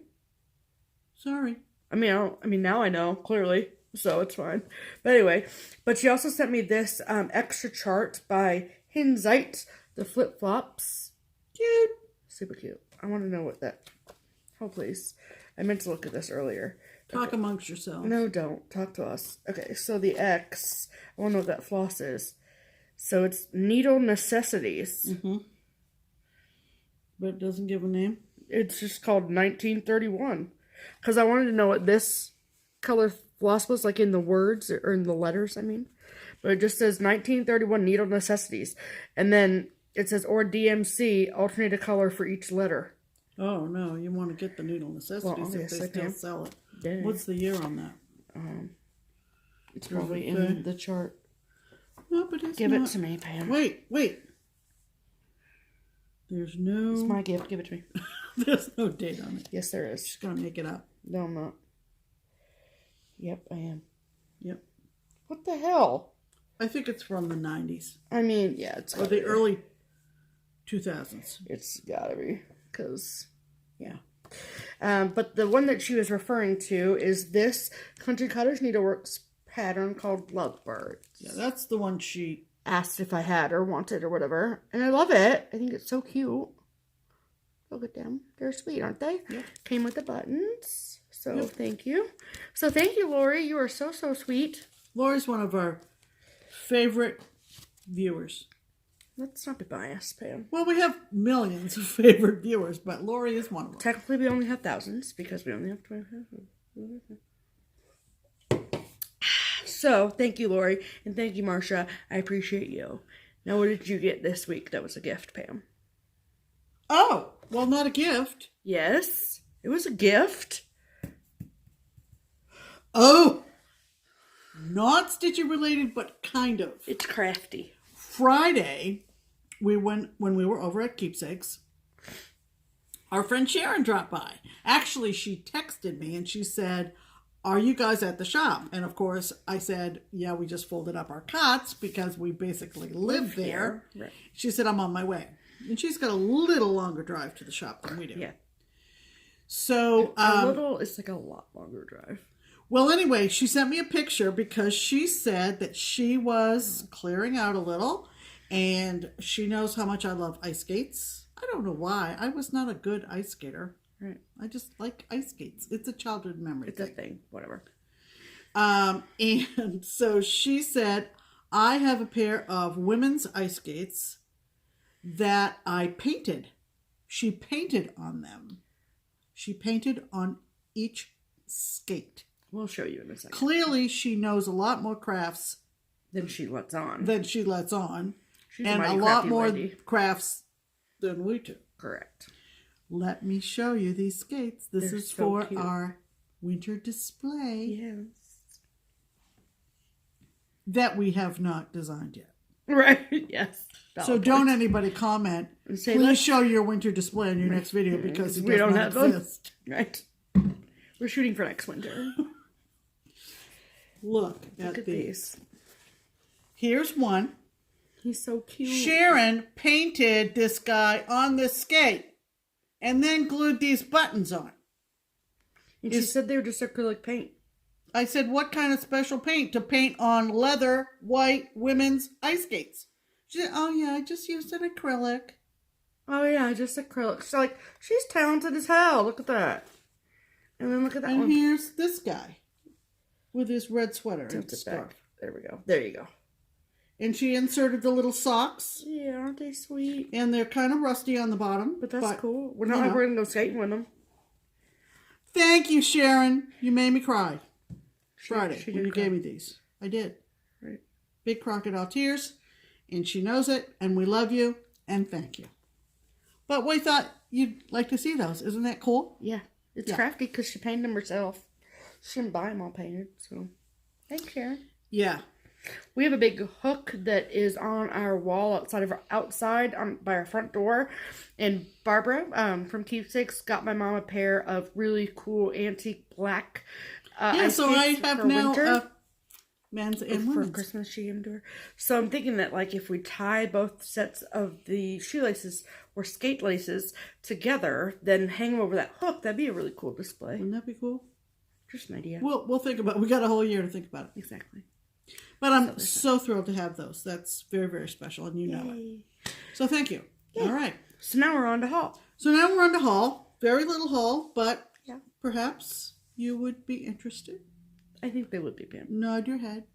[SPEAKER 1] Sorry.
[SPEAKER 2] I mean, now I know, clearly, so it's fine. But anyway, but she also sent me this extra chart by Hinzite, the flip-flops. Cute. Super cute. I want to know what that... Oh, please. I meant to look at this earlier.
[SPEAKER 1] Talk amongst yourselves.
[SPEAKER 2] No, don't. Talk to us. Okay, so the X, I want to know what that floss is. So it's Needle Necessities.
[SPEAKER 1] Mm-hmm. But it doesn't give a name?
[SPEAKER 2] It's just called 1931. Because I wanted to know what this color floss was, like in the words, or in the letters, I mean. But it just says 1931 Needle Necessities. And then it says, or DMC, alternate a color for each letter.
[SPEAKER 1] Oh, no, you want to get the Needle Necessities if they still sell it.
[SPEAKER 2] Dang.
[SPEAKER 1] What's the year on that?
[SPEAKER 2] It's probably in the chart.
[SPEAKER 1] No, but it's
[SPEAKER 2] Give it to me, Pam.
[SPEAKER 1] Wait. There's no...
[SPEAKER 2] It's my gift. Give it to me.
[SPEAKER 1] There's no date on it.
[SPEAKER 2] Yes, there is.
[SPEAKER 1] She's going to make it up.
[SPEAKER 2] No, I'm not. Yep, I am.
[SPEAKER 1] Yep.
[SPEAKER 2] What the hell?
[SPEAKER 1] I think it's from the 90s.
[SPEAKER 2] I mean, yeah, it's...
[SPEAKER 1] Or the early 2000s.
[SPEAKER 2] It's gotta be. Because, yeah. But the one that she was referring to is this Country Cottage Needleworks pattern called Lovebirds.
[SPEAKER 1] Yeah, that's the one she
[SPEAKER 2] asked if I had or wanted or whatever. And I love it. I think it's so cute. Look at them. They're sweet, aren't they?
[SPEAKER 1] Yep.
[SPEAKER 2] Came with the buttons. So
[SPEAKER 1] yep.
[SPEAKER 2] Thank you. So thank you, Lori. You are so, so sweet.
[SPEAKER 1] Lori's one of our favorite viewers.
[SPEAKER 2] Let's not be biased, Pam.
[SPEAKER 1] Well, we have millions of favorite viewers, but Lori is one of them.
[SPEAKER 2] Technically, we only have thousands because we only have 25. So, thank you, Lori, and thank you, Marsha. I appreciate you. Now, what did you get this week that was a gift, Pam?
[SPEAKER 1] Oh, well, not a gift.
[SPEAKER 2] Yes, it was a gift.
[SPEAKER 1] Oh, not Stitchy related, but kind of.
[SPEAKER 2] It's crafty.
[SPEAKER 1] Friday, when we were over at Keepsakes, our friend Sharon dropped by. Actually, she texted me and she said, "Are you guys at the shop?" And of course, I said, "Yeah, we just folded up our cots because we basically live there."
[SPEAKER 2] Right.
[SPEAKER 1] She said, "I'm on my way." And she's got a little longer drive to the shop than we do.
[SPEAKER 2] Yeah.
[SPEAKER 1] So,
[SPEAKER 2] it's like a lot longer drive.
[SPEAKER 1] Well, anyway, she sent me a picture because she said that she was clearing out a little and she knows how much I love ice skates. I don't know why. I was not a good ice skater.
[SPEAKER 2] Right.
[SPEAKER 1] I just like ice skates. It's a childhood memory.
[SPEAKER 2] It's a thing. Whatever.
[SPEAKER 1] And so she said, I have a pair of women's ice skates that I painted. She painted on them. She painted on each skate.
[SPEAKER 2] We'll show you in a second.
[SPEAKER 1] Clearly, she knows a lot more crafts
[SPEAKER 2] than she lets on.
[SPEAKER 1] She's and a lot more crafts than we do.
[SPEAKER 2] Correct.
[SPEAKER 1] Let me show you these skates. This is so for cute. Our winter display.
[SPEAKER 2] Yes.
[SPEAKER 1] That we have not designed yet.
[SPEAKER 2] Right. Yes.
[SPEAKER 1] So don't anybody comment. Please show your winter display in your next video because we don't have exist.
[SPEAKER 2] Right. We're shooting for next winter.
[SPEAKER 1] Look at these. Here's one.
[SPEAKER 2] He's so cute.
[SPEAKER 1] Sharon painted this guy on this skate and then glued these buttons on.
[SPEAKER 2] And she said they were just acrylic paint.
[SPEAKER 1] I said, what kind of special paint to paint on leather, white, women's ice skates? She said, oh yeah, I just used an acrylic.
[SPEAKER 2] Oh yeah, just acrylic. So like, she's talented as hell. Look at that. And then look at that one.
[SPEAKER 1] And here's this guy with his red sweater and scarf.
[SPEAKER 2] There we go. There you go.
[SPEAKER 1] And she inserted the little socks.
[SPEAKER 2] Yeah, aren't they sweet?
[SPEAKER 1] And they're kind of rusty on the bottom.
[SPEAKER 2] But that's cool. We're not going to go skating with them.
[SPEAKER 1] Thank you, Sharon. You made me cry. Friday when you gave me these. I did.
[SPEAKER 2] Right.
[SPEAKER 1] Big crocodile tears. And she knows it. And we love you. And thank you. But we thought you'd like to see those. Isn't that cool?
[SPEAKER 2] Yeah. It's crafty because she painted them herself. She didn't buy them all painted. So, thanks, Sharon.
[SPEAKER 1] Yeah.
[SPEAKER 2] We have a big hook that is on our wall outside by our front door. And Barbara from Keepsakes got my mom a pair of really cool antique black
[SPEAKER 1] so I have now men's and women's.
[SPEAKER 2] For Christmas she gave them to her. So I'm thinking that like if we tie both sets of the shoelaces or skate laces together, then hang them over that hook, that'd be a really cool display.
[SPEAKER 1] Wouldn't that be cool?
[SPEAKER 2] Just an idea.
[SPEAKER 1] We'll think about it. We got a whole year to think about it.
[SPEAKER 2] Exactly.
[SPEAKER 1] But I'm so thrilled to have those. That's very, very special, and you know it. So thank you. Yay. All right.
[SPEAKER 2] So now we're on to haul.
[SPEAKER 1] Very little haul, but perhaps you would be interested.
[SPEAKER 2] I think they would be, Pam.
[SPEAKER 1] Nod your head.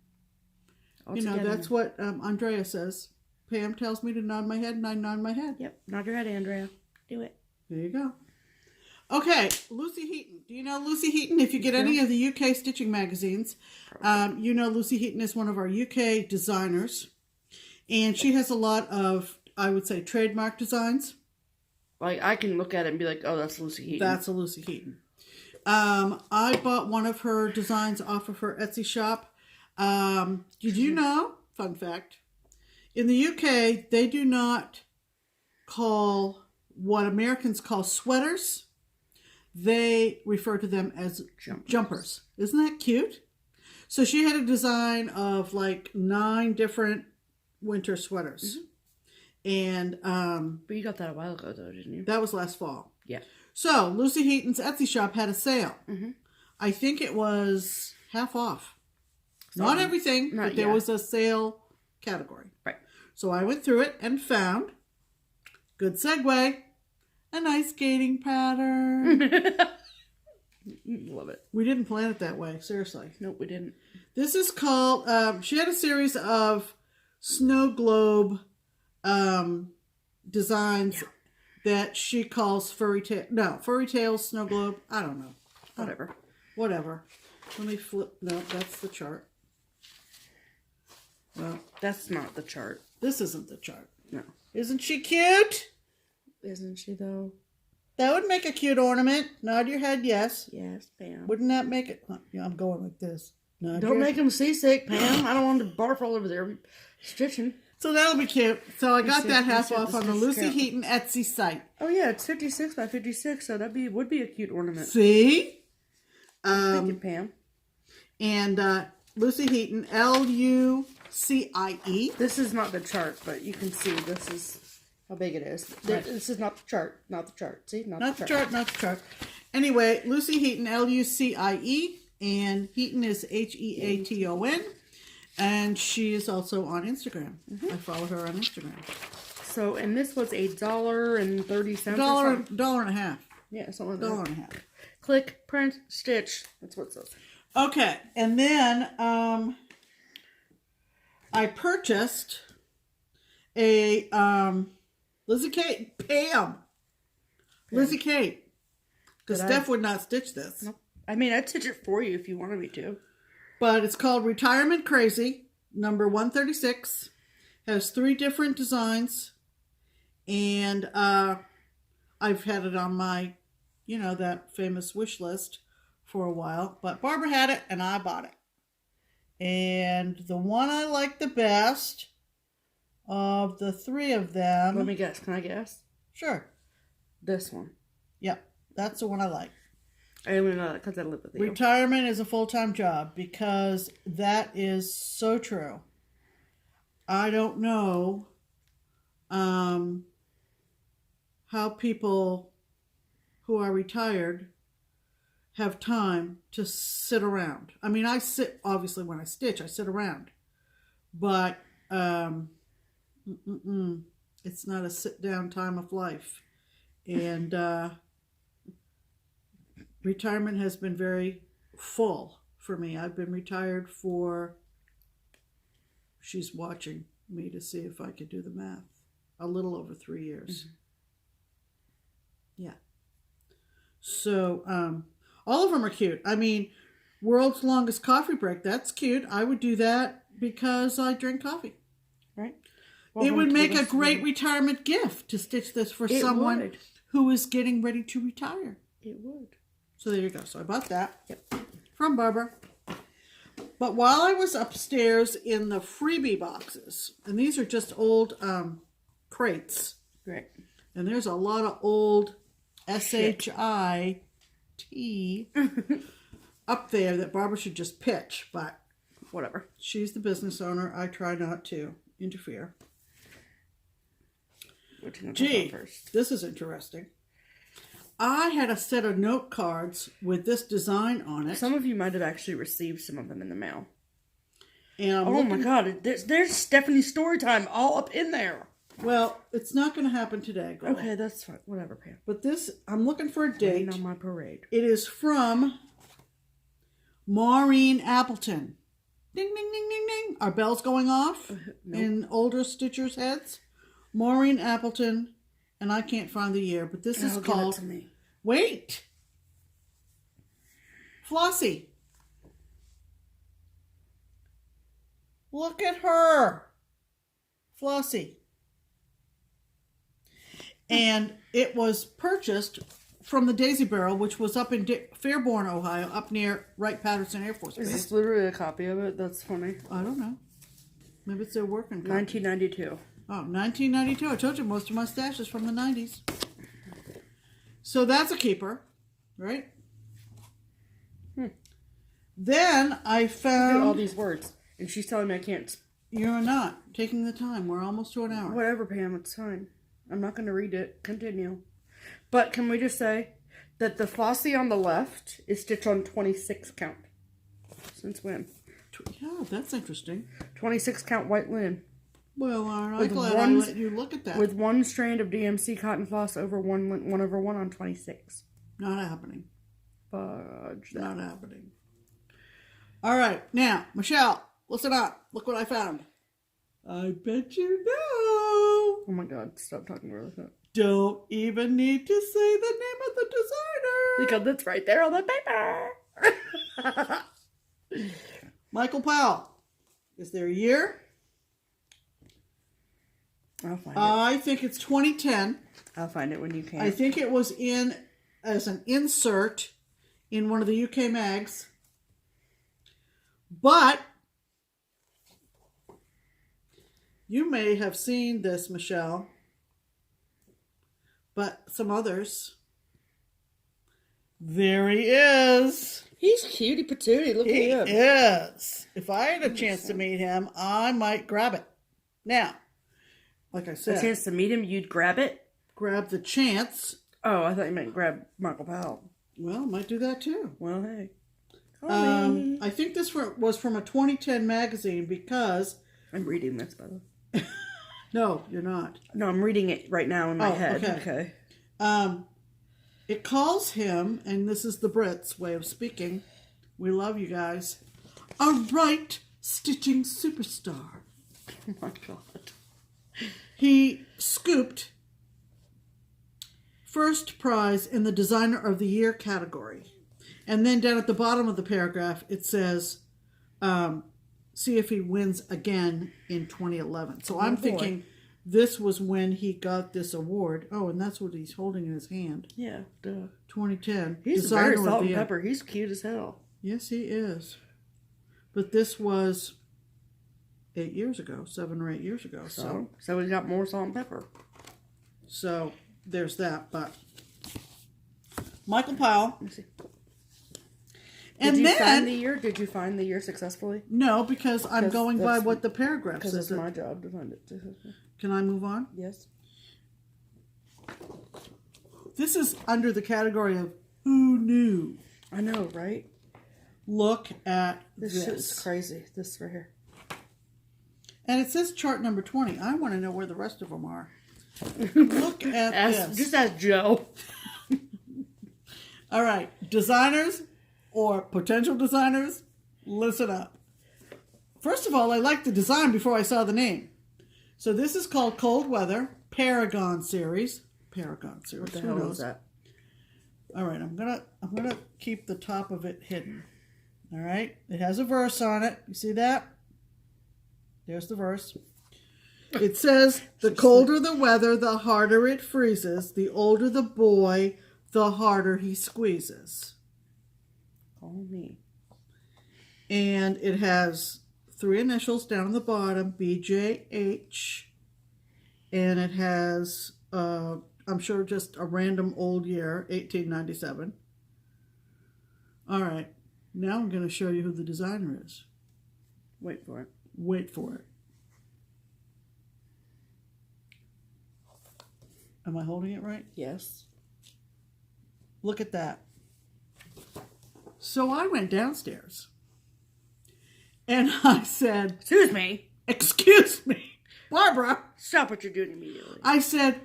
[SPEAKER 1] That's what Andrea says. Pam tells me to nod my head, and I nod my head.
[SPEAKER 2] Yep. Nod your head, Andrea. Do it.
[SPEAKER 1] There you go. Okay, Lucy Heaton. Do you know Lucy Heaton? If you get any of the UK stitching magazines, you know Lucy Heaton is one of our UK designers. And she has a lot of, I would say, trademark designs.
[SPEAKER 2] Like, I can look at it and be like, oh, that's Lucy Heaton.
[SPEAKER 1] That's a Lucy Heaton. I bought one of her designs off of her Etsy shop. Did you know, fun fact, in the UK, they do not call what Americans call sweaters. They refer to them as jumpers. Isn't that cute? So she had a design of like 9 different winter sweaters. Mm-hmm. And
[SPEAKER 2] but you got that a while ago though, didn't you?
[SPEAKER 1] That was last fall.
[SPEAKER 2] Yeah.
[SPEAKER 1] So Lucy Heaton's Etsy shop had a sale. Mm-hmm. I think it was half off. Not everything, but there was a sale category.
[SPEAKER 2] Right.
[SPEAKER 1] So I went through it and found, good segue, a nice skating pattern.
[SPEAKER 2] Love it.
[SPEAKER 1] We didn't plan it that way, seriously.
[SPEAKER 2] Nope, we didn't.
[SPEAKER 1] This is called, she had a series of snow globe designs that she calls furry tails, snow globe. I don't know. Whatever. Let me flip. No, that's the chart. Well,
[SPEAKER 2] that's not the chart.
[SPEAKER 1] This isn't the chart.
[SPEAKER 2] No.
[SPEAKER 1] Isn't she cute?
[SPEAKER 2] Isn't she though?
[SPEAKER 1] That would make a cute ornament. Nod your head, yes.
[SPEAKER 2] Yes, Pam.
[SPEAKER 1] Wouldn't that make it? Yeah, I'm going like this.
[SPEAKER 2] Don't make him seasick, Pam. I don't want him to barf all over there stitching.
[SPEAKER 1] So that'll be cute. So I got that half off on the Lucy Heaton Etsy site.
[SPEAKER 2] Oh yeah, it's 56 by 56, so would be a cute ornament.
[SPEAKER 1] See?
[SPEAKER 2] Thank you, Pam.
[SPEAKER 1] And Lucy Heaton, Lucie.
[SPEAKER 2] This is not the chart, but you can see this is how big it is. Right. This is not the chart. Not the chart. See? Not the chart.
[SPEAKER 1] Not the chart. Anyway, Lucy Heaton, Lucie. And Heaton is Heaton. And she is also on Instagram. I follow her on Instagram.
[SPEAKER 2] So, and this was $1.30.
[SPEAKER 1] Dollar and a half.
[SPEAKER 2] Yeah, something like that.
[SPEAKER 1] $1.50.
[SPEAKER 2] Click, print, stitch. That's what it says.
[SPEAKER 1] Okay, and then I purchased a Lizzie Kate, Pam. Lizzie Kate. Because Steph would not stitch this.
[SPEAKER 2] Nope. I mean, I'd stitch it for you if you wanted me to.
[SPEAKER 1] But it's called Retirement Crazy, number 136. Has 3 different designs. And I've had it on my, that famous wish list for a while. But Barbara had it and I bought it. And the one I like the best of the 3 of them.
[SPEAKER 2] Let me guess. Can I guess?
[SPEAKER 1] Sure.
[SPEAKER 2] This one.
[SPEAKER 1] Yep. That's the one I like.
[SPEAKER 2] I only know that because I live with you.
[SPEAKER 1] Retirement is a full-time job, because that is so true. I don't know how people who are retired have time to sit around. I mean, I sit, obviously when I stitch, I sit around. But it's not a sit-down time of life. And retirement has been very full for me. I've been retired for, she's watching me to see if I could do the math, a little over 3 years. Yeah. So, all of them are cute. I mean, world's longest coffee break, that's cute. I would do that because I drink coffee.
[SPEAKER 2] Right.
[SPEAKER 1] It would make a great retirement gift to stitch this for someone who is getting ready to retire.
[SPEAKER 2] It would.
[SPEAKER 1] So there you go. So I bought that from Barbara. But while I was upstairs in the freebie boxes, and these are just old crates.
[SPEAKER 2] Right.
[SPEAKER 1] And there's a lot of old SHIT up there that Barbara should just pitch, but
[SPEAKER 2] whatever.
[SPEAKER 1] She's the business owner. I try not to interfere. Gee, this is interesting. I had a set of note cards with this design on it.
[SPEAKER 2] Some of you might have actually received some of them in the mail.
[SPEAKER 1] And
[SPEAKER 2] my God, there's Stephanie's story time all up in there.
[SPEAKER 1] Well, it's not going to happen today, girl.
[SPEAKER 2] Okay, that's fine. Whatever, Pam.
[SPEAKER 1] But this, I'm looking for a date.
[SPEAKER 2] Rain on my parade.
[SPEAKER 1] It is from Maureen Appleton. Ding, ding, ding, ding, ding. Are bells going off in older stitchers' heads? Maureen Appleton, and I can't find the year, but this is called...
[SPEAKER 2] Give it to me.
[SPEAKER 1] Wait. Flossie. Look at her. Flossie. And it was purchased from the Daisy Barrel, which was up in Fairborn, Ohio, up near Wright-Patterson Air Force Base.
[SPEAKER 2] Is this literally a copy of it? That's funny.
[SPEAKER 1] I don't know. Maybe it's their working copy.
[SPEAKER 2] 1992.
[SPEAKER 1] Oh, 1992. I told you most of my stash is from the 90s. So that's a keeper, right? Then I found...
[SPEAKER 2] Look at all these words. And she's telling me I can't...
[SPEAKER 1] You're not taking the time. We're almost to an hour.
[SPEAKER 2] Whatever, Pam. It's fine. I'm not going to read it. Continue. But can we just say that the Flossie on the left is stitched on 26 count? Since when?
[SPEAKER 1] Yeah, that's interesting.
[SPEAKER 2] 26 count white linen.
[SPEAKER 1] Well, aren't I glad I let you look at that.
[SPEAKER 2] With one strand of DMC cotton floss over one over one on 26.
[SPEAKER 1] Not happening.
[SPEAKER 2] Fudge that.
[SPEAKER 1] Not happening. All right. Now, Michelle, listen up. Look what I found. I bet you know.
[SPEAKER 2] Oh my God. Stop talking about that.
[SPEAKER 1] Don't even need to say the name of the designer.
[SPEAKER 2] Because it's right there on the paper.
[SPEAKER 1] Michael Powell. Is there a year?
[SPEAKER 2] I'll find it.
[SPEAKER 1] I think it's 2010.
[SPEAKER 2] I'll find it when you can.
[SPEAKER 1] I think it was in as an insert in one of the UK mags. But You may have seen this, Michelle, but some others. There he is.
[SPEAKER 2] He's cutie patootie. Look at him.
[SPEAKER 1] He is. If I had a chance to meet him, I might grab it. Now, like I said.
[SPEAKER 2] A chance to meet him, you'd grab it?
[SPEAKER 1] Grab the chance.
[SPEAKER 2] Oh, I thought you meant grab Michael Powell.
[SPEAKER 1] Well, might do that too.
[SPEAKER 2] Well, hey.
[SPEAKER 1] I think this was from a 2010 magazine because...
[SPEAKER 2] I'm reading this, by the way.
[SPEAKER 1] No, you're not.
[SPEAKER 2] No, I'm reading it right now in my head. Okay.
[SPEAKER 1] It calls him, and this is the Brits' way of speaking, we love you guys, a right stitching superstar.
[SPEAKER 2] Oh my God.
[SPEAKER 1] He scooped first prize in the Designer of the Year category. And then down at the bottom of the paragraph, it says, see if he wins again in 2011. So I'm thinking this was when he got this award. Oh, and that's what he's holding in his hand.
[SPEAKER 2] Yeah, duh.
[SPEAKER 1] 2010.
[SPEAKER 2] He's very salt and pepper. He's cute as hell.
[SPEAKER 1] Yes, he is. But this was 8 years ago, 7 or 8 years ago. So
[SPEAKER 2] he's got more salt and pepper.
[SPEAKER 1] So there's that. But Michael Powell.
[SPEAKER 2] Let me see.
[SPEAKER 1] And
[SPEAKER 2] Did you find the year successfully?
[SPEAKER 1] No, because I'm going by what the paragraph says.
[SPEAKER 2] Because it's my job to find it.
[SPEAKER 1] Can I move on?
[SPEAKER 2] Yes.
[SPEAKER 1] This is under the category of who knew.
[SPEAKER 2] I know, right?
[SPEAKER 1] Look at this.
[SPEAKER 2] This shit's crazy. This right here.
[SPEAKER 1] And it says chart number 20. I want to know where the rest of them are. Look at this.
[SPEAKER 2] Just ask Joe.
[SPEAKER 1] All right. Designers or potential designers, listen up. First of all, I liked the design before I saw the name. So this is called Cold Weather Paragon Series. Paragon Series.
[SPEAKER 2] What the hell is that?
[SPEAKER 1] All right, I'm gonna keep the top of it hidden. All right, it has a verse on it. You see that? There's the verse. It says, "The colder the weather, the harder it freezes. The older the boy, the harder he squeezes."
[SPEAKER 2] Call me.
[SPEAKER 1] And it has 3 initials down on the bottom, BJH. And it has, I'm sure, just a random old year, 1897. All right. Now I'm going to show you who the designer is.
[SPEAKER 2] Wait for it.
[SPEAKER 1] Wait for it. Am I holding it right?
[SPEAKER 2] Yes.
[SPEAKER 1] Look at that. So I went downstairs and I said,
[SPEAKER 2] "Excuse me.
[SPEAKER 1] Excuse me, Barbara.
[SPEAKER 2] Stop what you're doing immediately."
[SPEAKER 1] I said,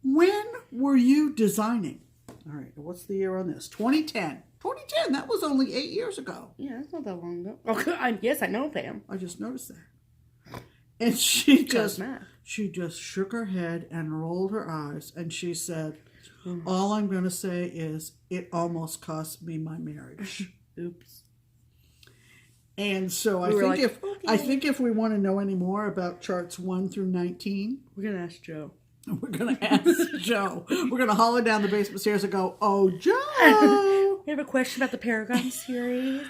[SPEAKER 1] "When were you designing?" All right, what's the year on this? 2010. 2010, that was only 8 years ago.
[SPEAKER 2] Yeah, that's not that long ago. Okay, yes, I know, Pam.
[SPEAKER 1] I just noticed that. And she just shook her head and rolled her eyes and she said, "All I'm going to say is it almost cost me my marriage."
[SPEAKER 2] Oops.
[SPEAKER 1] And so I think if we want to know any more about charts 1 through 19,
[SPEAKER 2] we're going to ask Joe.
[SPEAKER 1] We're going to ask Joe. We're going to holler down the basement stairs and go, "Oh, Joe.
[SPEAKER 2] We have a question about the Paragon series."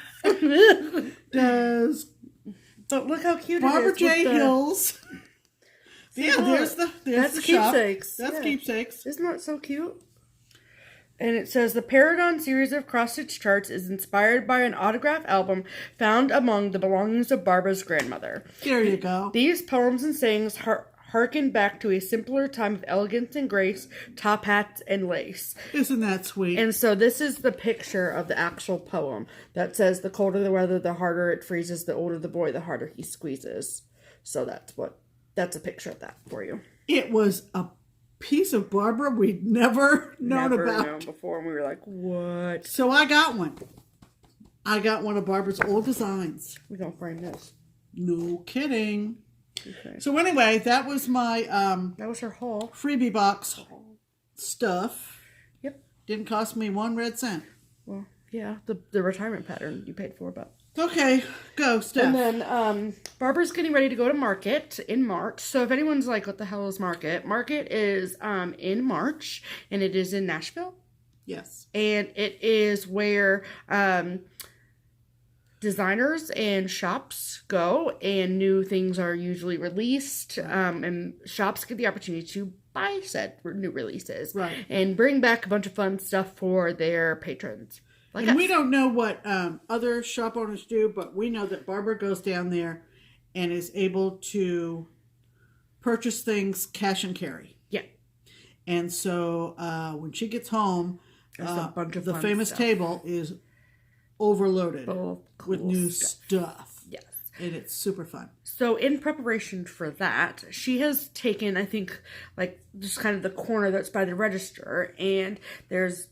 [SPEAKER 2] But look how cute
[SPEAKER 1] Barbara
[SPEAKER 2] it is.
[SPEAKER 1] J. Hills. Yeah, there's the
[SPEAKER 2] keepsakes.
[SPEAKER 1] Shop. That's keepsakes.
[SPEAKER 2] Isn't that so cute? And it says, "The Paragon series of cross-stitch charts is inspired by an autograph album found among the belongings of Barbara's grandmother.
[SPEAKER 1] There you go.
[SPEAKER 2] These poems and sayings harken back to a simpler time of elegance and grace, top hats and lace."
[SPEAKER 1] Isn't that sweet?
[SPEAKER 2] And so this is the picture of the actual poem that says, "The colder the weather, the harder it freezes. The older the boy, the harder he squeezes." So that's a picture of that for you.
[SPEAKER 1] It was a piece of Barbara we'd never known
[SPEAKER 2] before, and we were like, "What?"
[SPEAKER 1] So I got one. I got one of Barbara's old designs.
[SPEAKER 2] We're gonna frame this.
[SPEAKER 1] No kidding.
[SPEAKER 2] Okay.
[SPEAKER 1] So anyway, that was my
[SPEAKER 2] that was her haul.
[SPEAKER 1] Freebie box stuff.
[SPEAKER 2] Yep.
[SPEAKER 1] Didn't cost me 1 red cent.
[SPEAKER 2] Well, yeah, the retirement pattern you paid for, but
[SPEAKER 1] okay, go, Steph.
[SPEAKER 2] And then Barbara's getting ready to go to market in March. So if anyone's like, "What the hell is market?" Market is in March, and it is in Nashville.
[SPEAKER 1] Yes.
[SPEAKER 2] And it is where designers and shops go, and new things are usually released, and shops get the opportunity to buy said new releases,
[SPEAKER 1] right,
[SPEAKER 2] and bring back a bunch of fun stuff for their patrons.
[SPEAKER 1] Like and we don't know what other shop owners do, but we know that Barbara goes down there and is able to purchase things cash and carry.
[SPEAKER 2] Yeah.
[SPEAKER 1] And so when she gets home,
[SPEAKER 2] a bunch of
[SPEAKER 1] the famous
[SPEAKER 2] stuff.
[SPEAKER 1] Table is overloaded
[SPEAKER 2] cool
[SPEAKER 1] with new stuff.
[SPEAKER 2] Yes.
[SPEAKER 1] And it's super fun.
[SPEAKER 2] So in preparation for that, she has taken, I think, like just kind of the corner that's by the register, and there's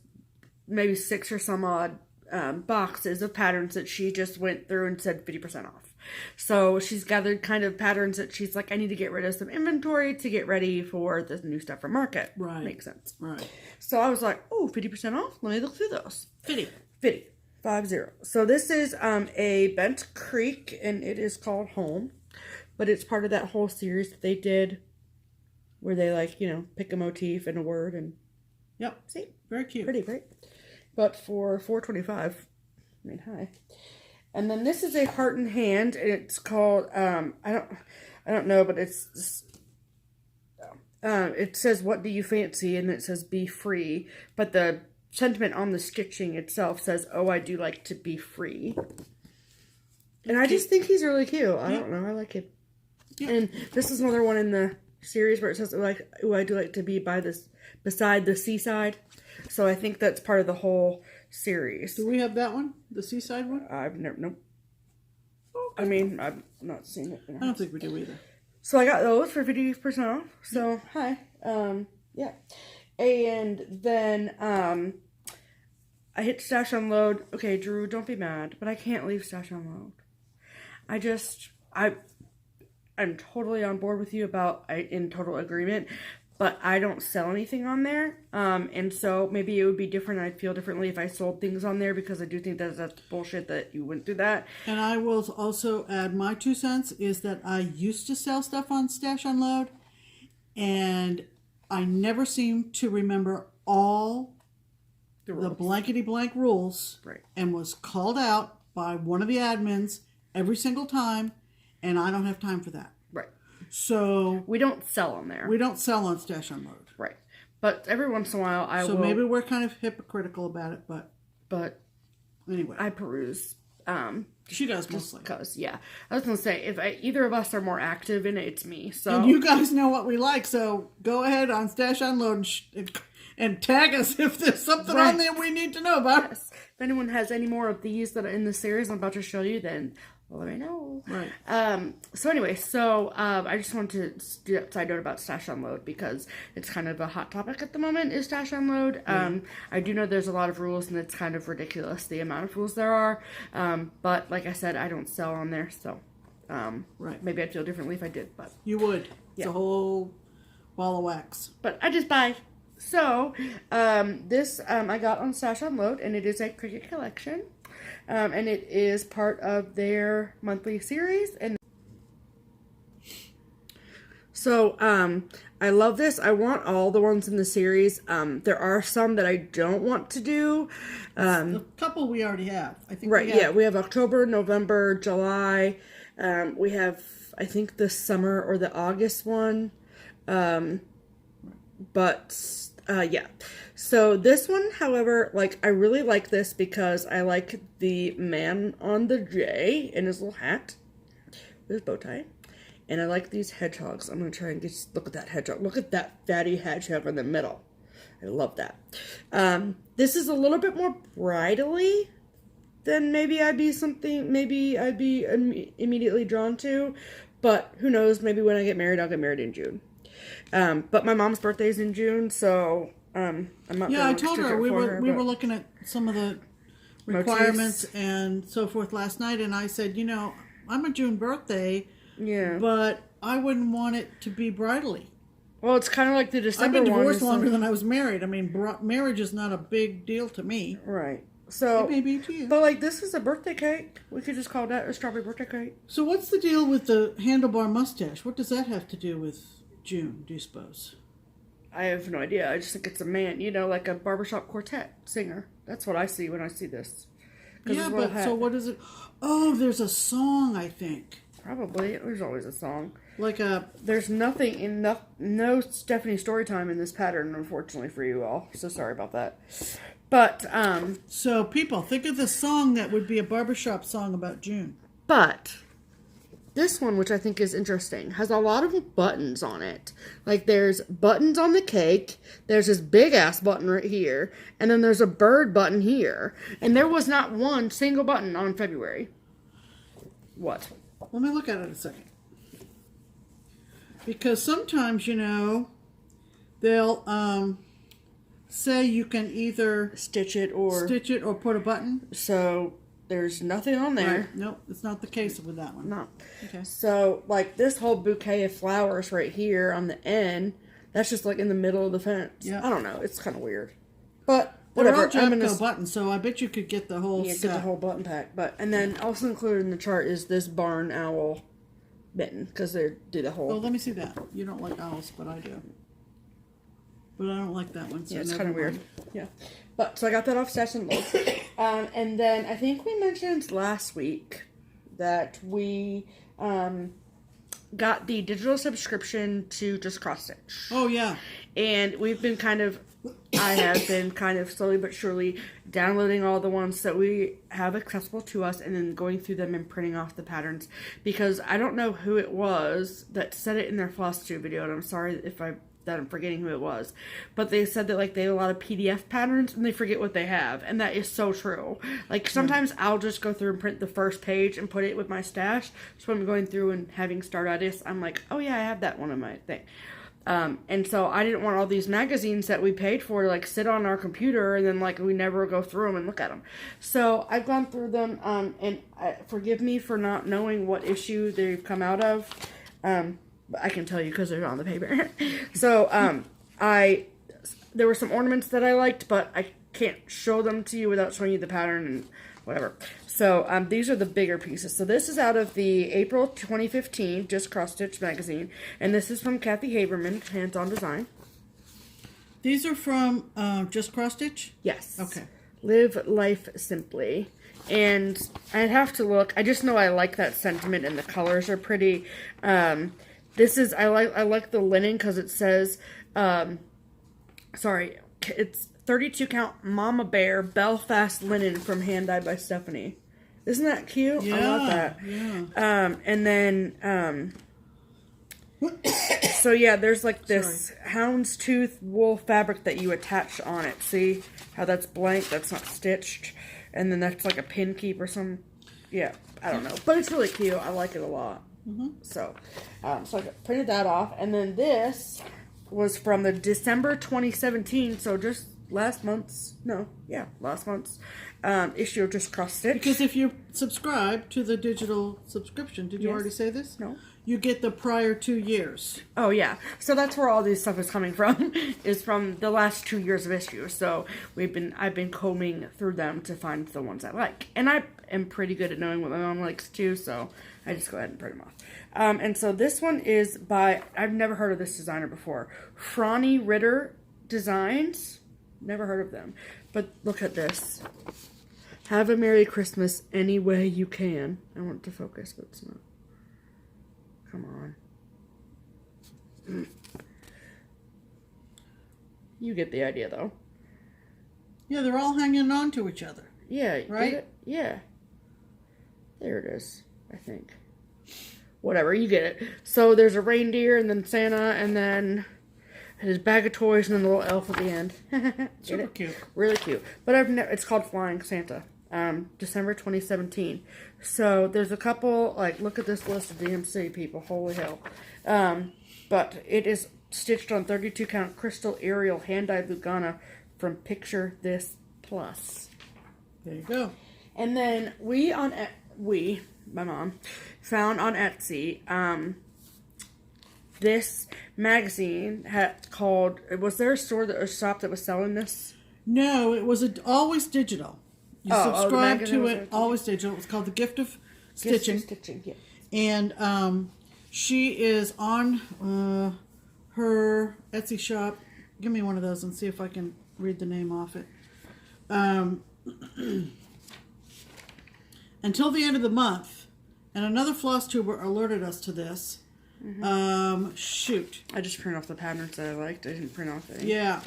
[SPEAKER 2] maybe 6 or some odd boxes of patterns that she just went through and said 50% off. So she's gathered kind of patterns that she's like, I need to get rid of some inventory to get ready for the new stuff for market.
[SPEAKER 1] Right.
[SPEAKER 2] Makes sense.
[SPEAKER 1] Right.
[SPEAKER 2] So I was like, oh, 50% off? Let me look through those.
[SPEAKER 1] 50.
[SPEAKER 2] 50. So this is a Bent Creek, and it is called Home. But it's part of that whole series that they did where they, like, you know, pick a motif and a word and...
[SPEAKER 1] Yep.
[SPEAKER 2] See?
[SPEAKER 1] Very cute.
[SPEAKER 2] Pretty great. But for $4.25, I mean, hi. And then this is a Heart and Hand, and it's called, I don't know, but it's, it says, what do you fancy? And it says, be free. But the sentiment on the stitching itself says, oh, I do like to be free. And I just think he's really cute. I don't know. I like it. Yeah. And this is another one in the series where it says, oh, I do like to be beside the seaside. So I think that's part of the whole series.
[SPEAKER 1] Do we have that one? The seaside one?
[SPEAKER 2] I've never, nope. Okay. I mean, I've not seen it.
[SPEAKER 1] I don't think we do either.
[SPEAKER 2] So I got those for 50% off. So, hi. Yeah. And then, I hit Stash Unload. Okay, Drew, don't be mad, but I can't leave Stash Unload. I'm totally on board with you in total agreement, but I don't sell anything on there. And so maybe it would be different. I'd feel differently if I sold things on there, because I do think that's bullshit that you wouldn't do that.
[SPEAKER 1] And I will also add my 2 cents is that I used to sell stuff on Stash Unload, and I never seem to remember all the blankety blank rules,
[SPEAKER 2] right,
[SPEAKER 1] and was called out by one of the admins every single time, and I don't have time for that.
[SPEAKER 2] Right.
[SPEAKER 1] So
[SPEAKER 2] we don't sell on there.
[SPEAKER 1] We don't sell on Stash Unload.
[SPEAKER 2] Right. But every once in a while I will.
[SPEAKER 1] So maybe we're kind of hypocritical about it, but
[SPEAKER 2] anyway, I peruse.
[SPEAKER 1] She does mostly.
[SPEAKER 2] Because, yeah. I was going to say, if either of us are more active in it, it's me. So.
[SPEAKER 1] And you guys know what we like, so go ahead on Stash Unload and tag us if there's something on there we need to know about.
[SPEAKER 2] Yes. If anyone has any more of these that are in the series I'm about to show you, then let me know.
[SPEAKER 1] Right.
[SPEAKER 2] So anyway, I just wanted to do that side note about Stash Unload, because it's kind of a hot topic at the moment, is Stash Unload. I do know there's a lot of rules, and it's kind of ridiculous the amount of rules there are. But like I said, I don't sell on there, so
[SPEAKER 1] right.
[SPEAKER 2] Maybe I'd feel differently if I did. But
[SPEAKER 1] you would. It's a whole ball of wax.
[SPEAKER 2] But I just buy. So this I got on Stash Unload, and it is a Cricut collection. And it is part of their monthly series. And so, I love this. I want all the ones in the series. There are some that I don't want to do.
[SPEAKER 1] The couple we already have. I think.
[SPEAKER 2] Right, we have October, November, July. We have, I think, the summer or the August one. Yeah. So this one, however, I really like this because I like the man on the J in his little hat with his bow tie. And I like these hedgehogs. I'm going to try and look at that hedgehog. Look at that fatty hedgehog in the middle. I love that. This is a little bit more bridally than maybe I'd be immediately drawn to. But who knows, maybe when I get married, I'll get married in June. But my mom's birthday is in June, so I'm not.
[SPEAKER 1] Yeah, I told her we were looking at some of the requirements
[SPEAKER 2] motifs
[SPEAKER 1] and so forth last night, and I said, I'm a June birthday, but I wouldn't want it to be bridally.
[SPEAKER 2] Well, it's kind of like the December one.
[SPEAKER 1] I've been divorced longer than I was married. I mean, marriage is not a big deal to me.
[SPEAKER 2] Right. So,
[SPEAKER 1] it may be to you.
[SPEAKER 2] But this is a birthday cake. We could just call that a strawberry birthday cake.
[SPEAKER 1] So what's the deal with the handlebar mustache? What does that have to do with June, do you suppose?
[SPEAKER 2] I have no idea. I just think it's a man, like a barbershop quartet singer. That's what I see when I see this.
[SPEAKER 1] Yeah, but so what is it? Oh, there's a song, I think.
[SPEAKER 2] Probably. There's always a song.
[SPEAKER 1] There's
[SPEAKER 2] nothing no Stephanie story time in this pattern, unfortunately, for you all. So sorry about that. But,
[SPEAKER 1] so people, think of the song that would be a barbershop song about June.
[SPEAKER 2] But this one, which I think is interesting, has a lot of buttons on it. Like, there's buttons on the cake, there's this big-ass button right here, and then there's a bird button here. And there was not one single button on February. What?
[SPEAKER 1] Let me look at it a second. Because sometimes, they'll say you can either
[SPEAKER 2] stitch it or
[SPEAKER 1] put a button.
[SPEAKER 2] So there's nothing on there.
[SPEAKER 1] Right. Nope, it's not the case with that one.
[SPEAKER 2] No.
[SPEAKER 1] Okay.
[SPEAKER 2] So, like, this whole bouquet of flowers right here on the end, that's just, like, in the middle of the fence.
[SPEAKER 1] Yeah.
[SPEAKER 2] I don't know. It's kind of weird. But whatever.
[SPEAKER 1] They're all Jabco buttons, so I bet you could get the whole set.
[SPEAKER 2] Get the whole button pack. And then also included in the chart is this barn owl mitten, because they do the whole...
[SPEAKER 1] Oh, let me see that. You don't like owls, but I do. But I don't like that one. So
[SPEAKER 2] yeah, it's kind of weird. Yeah. But, so I got that off Stash and Load. And then I think we mentioned last week that we got the digital subscription to Just Cross Stitch.
[SPEAKER 1] Oh, yeah.
[SPEAKER 2] And I have been kind of slowly but surely downloading all the ones that we have accessible to us and then going through them and printing off the patterns. Because I don't know who it was that said it in their FlossTube video, and I'm sorry if I'm forgetting who it was, but they said that, like, they have a lot of PDF patterns and they forget what they have, and that is so true. Like, sometimes I'll just go through and print the first page and put it with my stash, so when I'm going through and having start artists, I'm like, oh yeah, I have that one in my thing. And so I didn't want all these magazines that we paid for to, like, sit on our computer and then, like, we never go through them and look at them. So I've gone through them, and forgive me for not knowing what issue they've come out of. I can tell you because they're on the paper. So, there were some ornaments that I liked, but I can't show them to you without showing you the pattern and whatever. So, these are the bigger pieces. So, this is out of the April 2015 Just Cross Stitch magazine, and this is from Kathy Haberman, Hands On Design.
[SPEAKER 1] These are from Just Cross Stitch?
[SPEAKER 2] Yes.
[SPEAKER 1] Okay.
[SPEAKER 2] Live Life Simply. And I'd have to look. I just know I like that sentiment, and the colors are pretty. This is, I like the linen because it says, it's 32 count Mama Bear Belfast linen from Hand Dyed by Stephanie. Isn't that cute?
[SPEAKER 1] Yeah,
[SPEAKER 2] I love that.
[SPEAKER 1] Yeah.
[SPEAKER 2] And then, so yeah, there's like this houndstooth wool fabric that you attach on it. See how that's blank? That's not stitched. And then that's like a pin keep or some, yeah, I don't know. But it's really cute. I like it a lot.
[SPEAKER 1] Mm-hmm.
[SPEAKER 2] So I printed that off, and then this was from the December 2017, so just last month's issue of Just Cross Stitch.
[SPEAKER 1] Because if you subscribe to the digital subscription, did you already say this?
[SPEAKER 2] No.
[SPEAKER 1] You get the prior 2 years.
[SPEAKER 2] Oh yeah, so that's where all this stuff is coming from. Is from the last 2 years of issues. So I've been combing through them to find the ones I like, and I am pretty good at knowing what my mom likes too. So I just go ahead and print them off. And so this one is by, I've never heard of this designer before. Franny Ritter Designs. Never heard of them. But look at this. Have a Merry Christmas any way you can. I want it to focus, but it's not. Come on. You get the idea, though.
[SPEAKER 1] Yeah, they're all hanging on to each other.
[SPEAKER 2] Yeah.
[SPEAKER 1] Right?
[SPEAKER 2] Yeah. There it is, I think. Whatever, you get it. So there's a reindeer, and then Santa, and then his bag of toys, and then the little elf at the end.
[SPEAKER 1] Super cute.
[SPEAKER 2] Really cute. But it's called Flying Santa. December 2017. So there's a couple, like, look at this list of DMC people. Holy hell. But it is stitched on 32 count crystal Ariel hand-dyed Lugana from Picture This Plus.
[SPEAKER 1] There you go.
[SPEAKER 2] And then my mom, found on Etsy, this magazine was there a shop that was selling this?
[SPEAKER 1] No, it was always digital. You subscribe to it, always digital. It was called The Gift of Stitching.
[SPEAKER 2] Yeah.
[SPEAKER 1] And she is on her Etsy shop. Give me one of those and see if I can read the name off it. until the end of the month, and another FlossTuber alerted us to this. Shoot.
[SPEAKER 2] I just printed off the patterns that I liked. I didn't print off any.
[SPEAKER 1] Yeah.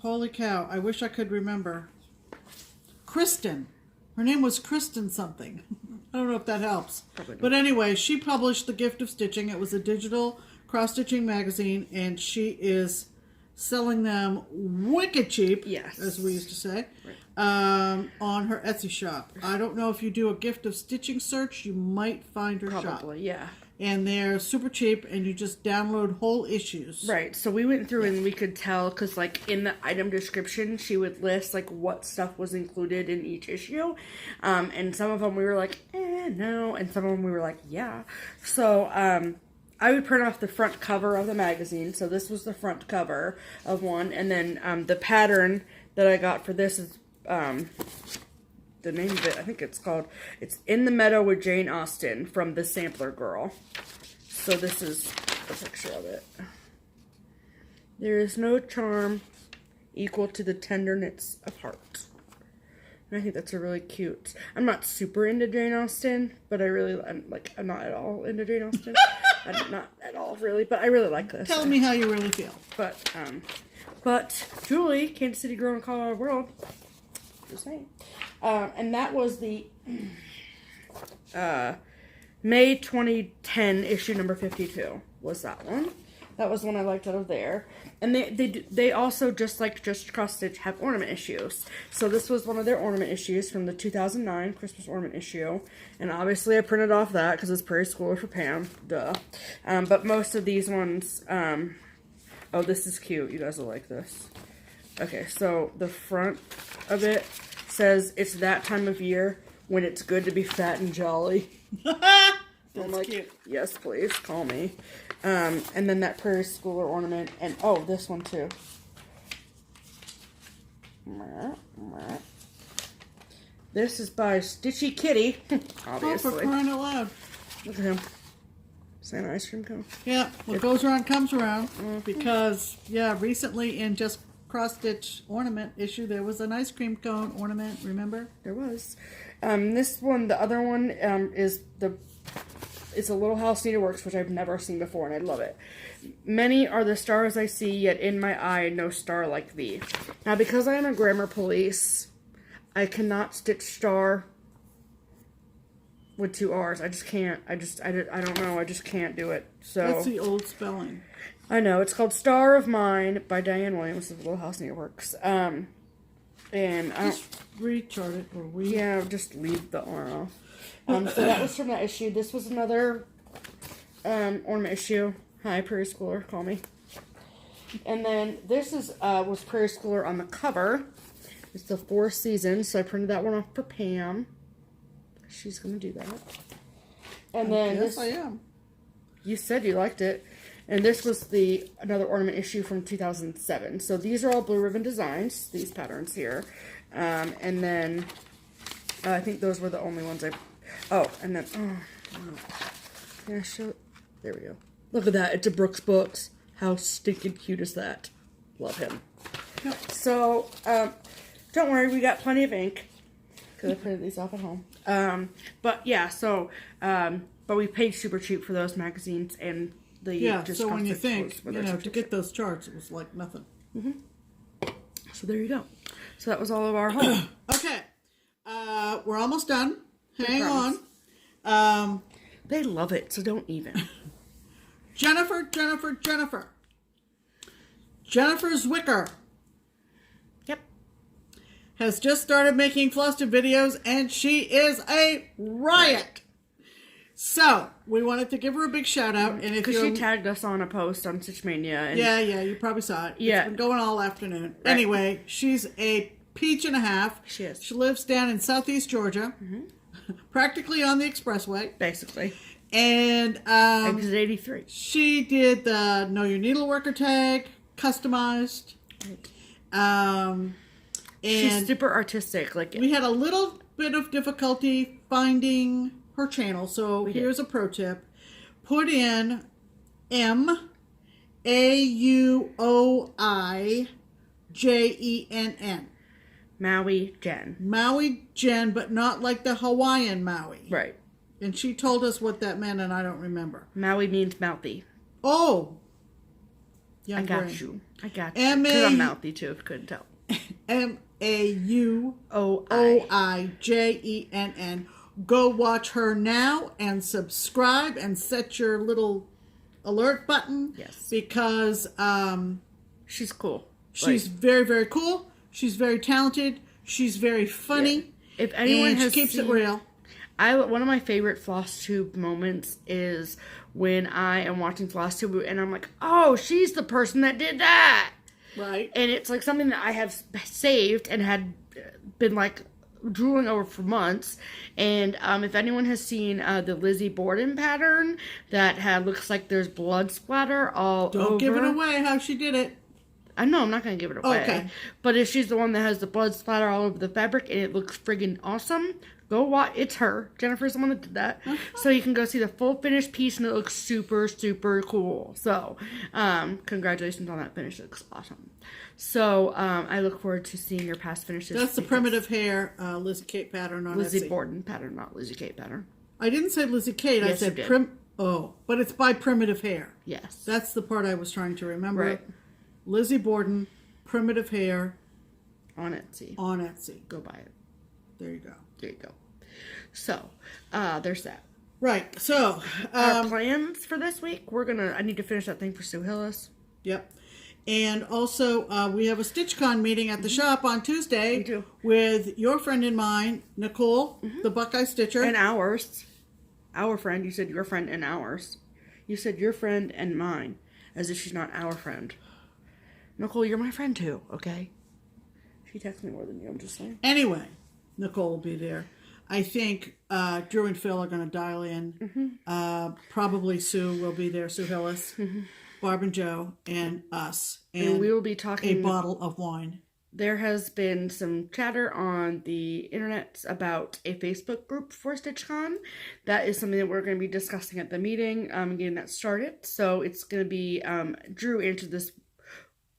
[SPEAKER 1] Holy cow. I wish I could remember. Kristen. Her name was Kristen something. I don't know if that helps.
[SPEAKER 2] Probably not.
[SPEAKER 1] But anyway, she published The Gift of Stitching. It was a digital cross-stitching magazine, and she is selling them wicked cheap,
[SPEAKER 2] yes,
[SPEAKER 1] as we used to say, on her Etsy shop. I don't know if you do a Gift of Stitching search, you might find her shop.
[SPEAKER 2] Probably, yeah.
[SPEAKER 1] And they're super cheap, and you just download whole issues.
[SPEAKER 2] Right. So we went through and we could tell, because like in the item description, she would list like what stuff was included in each issue. And some of them we were like, no. And some of them we were like, yeah. So I would print off the front cover of the magazine. So this was the front cover of one. And then the pattern that I got for this is... the name of it, I think it's In the Meadow with Jane Austen from The Sampler Girl. So this is a picture of it. There is no charm equal to the tenderness of heart. And I think that's a really cute. I'm not super into Jane Austen, but I'm not at all into Jane Austen. I'm not at all really, but I really like this.
[SPEAKER 1] Tell me how you really feel.
[SPEAKER 2] But Julie, Kansas City girl in Colorado world, just saying. And that was the May 2010 issue number 52 was that one. That was one I liked out of there. And they also, just Cross Stitch, have ornament issues. So this was one of their ornament issues from the 2009 Christmas ornament issue. And obviously I printed off that because it's Prairie Schooler for Pam. Duh. But most of these ones... oh, this is cute. You guys will like this. Okay, so the front of it says it's that time of year when it's good to be fat and jolly.
[SPEAKER 1] That's like, cute.
[SPEAKER 2] Yes, please, call me. And then that Prairie Schooler ornament, and oh, this one too. This is by Stitchy Kitty, obviously.
[SPEAKER 1] Oh, for crying out loud.
[SPEAKER 2] Look at him. Santa ice cream cone.
[SPEAKER 1] Yeah, what goes around comes around. Because, yeah, recently in just cross-stitch ornament issue, there was an ice cream cone ornament, remember?
[SPEAKER 2] There was. This one, the other one, it's a Little House Needleworks, which I've never seen before, and I love it. Many are the stars I see, yet in my eye, no star like thee. Now, because I am a grammar police, I cannot stitch star with 2 R's. I just can't. I don't know. I just can't do it. So
[SPEAKER 1] That's the old spelling.
[SPEAKER 2] I know. It's called Star of Mine by Diane Williams of Little House Needleworks. And
[SPEAKER 1] just rechart it or
[SPEAKER 2] yeah, just leave the R off. So that was from that issue. This was another ornament issue. Hi, Prairie Schooler, call me. And then this is was Prairie Schooler on the cover. It's the 4 seasons, so I printed that one off for Pam. She's gonna do that. And then
[SPEAKER 1] yes, I am.
[SPEAKER 2] You said you liked it. And this was another ornament issue from 2007. So these are all Blue Ribbon designs, these patterns here. And then I think those were the only ones and then, can I show? There we go. Look at that. It's a Brooks Books. How stinking cute is that? Love him. Yep. So, don't worry. We got plenty of ink. Because I printed these off at home. But yeah, so, but we paid super cheap for those magazines and
[SPEAKER 1] so when you think, to get those charts, it was like nothing.
[SPEAKER 2] So there you go. So that was all of our haul.
[SPEAKER 1] Okay. We're almost done. Hang on.
[SPEAKER 2] They love it, so don't even.
[SPEAKER 1] Jennifer Zwicker.
[SPEAKER 2] Yep.
[SPEAKER 1] Has just started making FlossTube videos, and she is a riot. So, we wanted to give her a big shout out. And
[SPEAKER 2] because she tagged us on a post on Stitchmania. And
[SPEAKER 1] yeah, you probably saw it.
[SPEAKER 2] Yeah.
[SPEAKER 1] It's been going all afternoon.
[SPEAKER 2] Right.
[SPEAKER 1] Anyway, she's a peach and a half.
[SPEAKER 2] She is.
[SPEAKER 1] She lives down in southeast Georgia. Practically on the expressway.
[SPEAKER 2] Basically.
[SPEAKER 1] And
[SPEAKER 2] Exit 83.
[SPEAKER 1] She did the Know Your Needleworker tag, customized.
[SPEAKER 2] Right.
[SPEAKER 1] And
[SPEAKER 2] she's super artistic.
[SPEAKER 1] We had a little bit of difficulty finding her channel, so here's a pro tip. Put in MAUOIJENN.
[SPEAKER 2] Maui Jen.
[SPEAKER 1] Maui Jen, but not like the Hawaiian Maui.
[SPEAKER 2] Right.
[SPEAKER 1] And she told us what that meant, and I don't remember.
[SPEAKER 2] Maui means mouthy.
[SPEAKER 1] Oh.
[SPEAKER 2] I got you. Because I'm mouthy too, if you couldn't tell.
[SPEAKER 1] MAUOIJENN. Go watch her now and subscribe and set your little alert button.
[SPEAKER 2] Yes.
[SPEAKER 1] Because
[SPEAKER 2] she's cool.
[SPEAKER 1] She's very, very cool. She's very talented. She's very funny.
[SPEAKER 2] Yeah. If anyone has
[SPEAKER 1] she keeps it real.
[SPEAKER 2] One of my favorite FlossTube moments is when I am watching FlossTube and I'm like, oh, she's the person that did that.
[SPEAKER 1] Right.
[SPEAKER 2] And it's like something that I have saved and had been like drooling over for months. And if anyone has seen the Lizzie Borden pattern that looks like there's blood splatter all over.
[SPEAKER 1] Don't give it away how she did it.
[SPEAKER 2] I know I'm not going to give it away.
[SPEAKER 1] Okay.
[SPEAKER 2] But if she's the one that has the blood splatter all over the fabric and it looks friggin' awesome, go watch. It's her. Jennifer's the one that did that. So you can go see the full finished piece and it looks super, super cool. So congratulations on that finish. It looks awesome. So I look forward to seeing your past finishes.
[SPEAKER 1] That's the primitive hair Lizzie Kate pattern on
[SPEAKER 2] Lizzie
[SPEAKER 1] Etsy.
[SPEAKER 2] Borden pattern, not Lizzie Kate pattern.
[SPEAKER 1] I didn't say Lizzie Kate.
[SPEAKER 2] Yes,
[SPEAKER 1] I said but it's by Primitive Hair.
[SPEAKER 2] Yes.
[SPEAKER 1] That's the part I was trying to remember.
[SPEAKER 2] Right.
[SPEAKER 1] Lizzie Borden, Primitive Hair.
[SPEAKER 2] On Etsy.
[SPEAKER 1] Go
[SPEAKER 2] buy it.
[SPEAKER 1] There you go.
[SPEAKER 2] So, there's that.
[SPEAKER 1] Right. So,
[SPEAKER 2] our plans for this week, I need to finish that thing for Sue Hillis.
[SPEAKER 1] Yep. And also, we have a StitchCon meeting at the shop on Tuesday.
[SPEAKER 2] We do.
[SPEAKER 1] With your friend and mine, Nicole, the Buckeye Stitcher.
[SPEAKER 2] And ours. Our friend. You said your friend and ours. You said your friend and mine. As if she's not our friend. Nicole, you're my friend too, okay? She texts me more than you, I'm just saying.
[SPEAKER 1] Anyway, Nicole will be there. I think Drew and Phil are going to dial in. Probably Sue will be there, Sue Hillis, Barb and Joe, and us. And
[SPEAKER 2] we will be talking
[SPEAKER 1] a bottle of wine.
[SPEAKER 2] There has been some chatter on the internet about a Facebook group for StitchCon. That is something that we're going to be discussing at the meeting, getting that started. So it's going to be, Drew answered this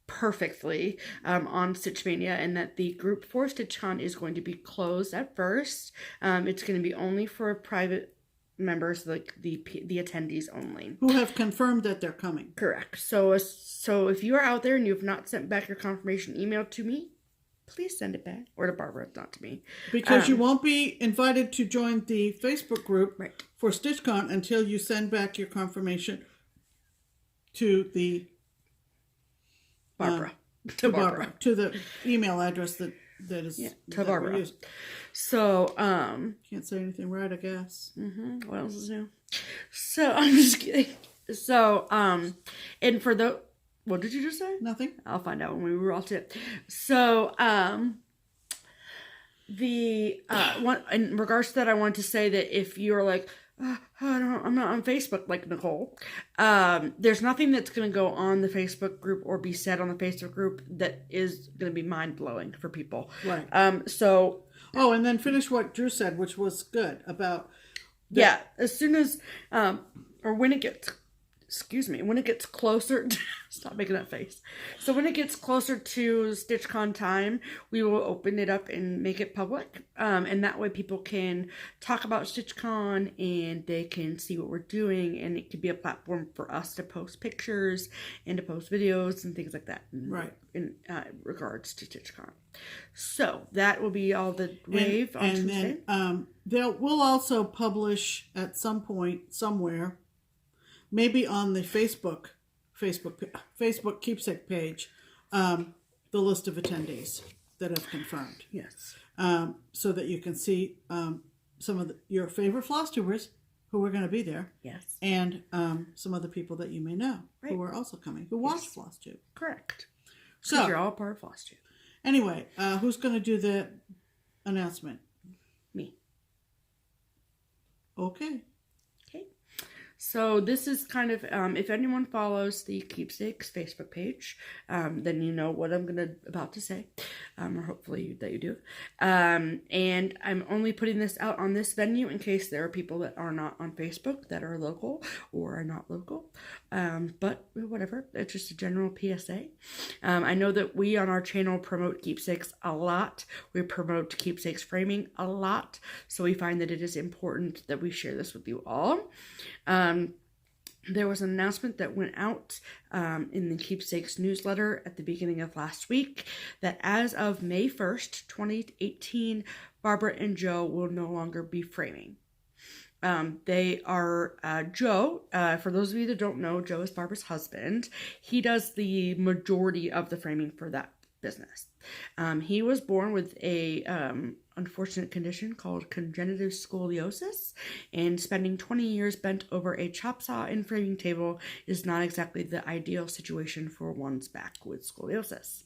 [SPEAKER 2] perfectly on Stitchmania, and that the group for StitchCon is going to be closed at first. It's going to be only for private members, like the attendees only,
[SPEAKER 1] who have confirmed that they're coming.
[SPEAKER 2] Correct. So if you are out there and you have not sent back your confirmation email to me, please send it back, or to Barbara, not to me,
[SPEAKER 1] because you won't be invited to join the Facebook group for StitchCon until you send back your confirmation to the
[SPEAKER 2] Barbara.
[SPEAKER 1] To the email address that is
[SPEAKER 2] to Barbara. So
[SPEAKER 1] can't say anything right, I guess.
[SPEAKER 2] What else is new? So I'm just kidding. So and for the what did you just say?
[SPEAKER 1] Nothing.
[SPEAKER 2] I'll find out when we roll it. So the one in regards to that, I want to say that if you're like, I'm not on Facebook like Nicole. There's nothing that's going to go on the Facebook group or be said on the Facebook group that is going to be mind-blowing for people.
[SPEAKER 1] Right.
[SPEAKER 2] And
[SPEAKER 1] then finish what Drew said, which was good about...
[SPEAKER 2] as soon as, or when it gets... when it gets closer to, stop making that face. So when it gets closer to StitchCon time, we will open it up and make it public. And that way people can talk about StitchCon and they can see what we're doing. And it could be a platform for us to post pictures and to post videos and things like that. In regards to StitchCon. So that will be all the rave on Tuesday.
[SPEAKER 1] And then we'll also publish at some point, somewhere, maybe on the Facebook keepsake page, the list of attendees that have confirmed.
[SPEAKER 2] Yes.
[SPEAKER 1] So that you can see some of your favorite FlossTubers who are going to be there.
[SPEAKER 2] Yes.
[SPEAKER 1] And some other people that you may know who are also coming, who watch FlossTube.
[SPEAKER 2] Correct.
[SPEAKER 1] So
[SPEAKER 2] you're all part of FlossTube.
[SPEAKER 1] Anyway, who's going to do the announcement?
[SPEAKER 2] Me.
[SPEAKER 1] Okay.
[SPEAKER 2] So this is kind of, if anyone follows the Keepsakes Facebook page, then you know what I'm about to say, or hopefully that you do. And I'm only putting this out on this venue in case there are people that are not on Facebook that are local or are not local. But whatever, it's just a general PSA. I know that we on our channel promote Keepsakes a lot. We promote Keepsakes framing a lot. So we find that it is important that we share this with you all. There was an announcement that went out in the Keepsakes newsletter at the beginning of last week that as of May 1st, 2018, Barbara and Joe will no longer be framing. They are, Joe, for those of you that don't know, Joe is Barbara's husband. He does the majority of the framing for that business. He was born with a unfortunate condition called congenital scoliosis, and spending 20 years bent over a chop saw and framing table is not exactly the ideal situation for one's back with scoliosis.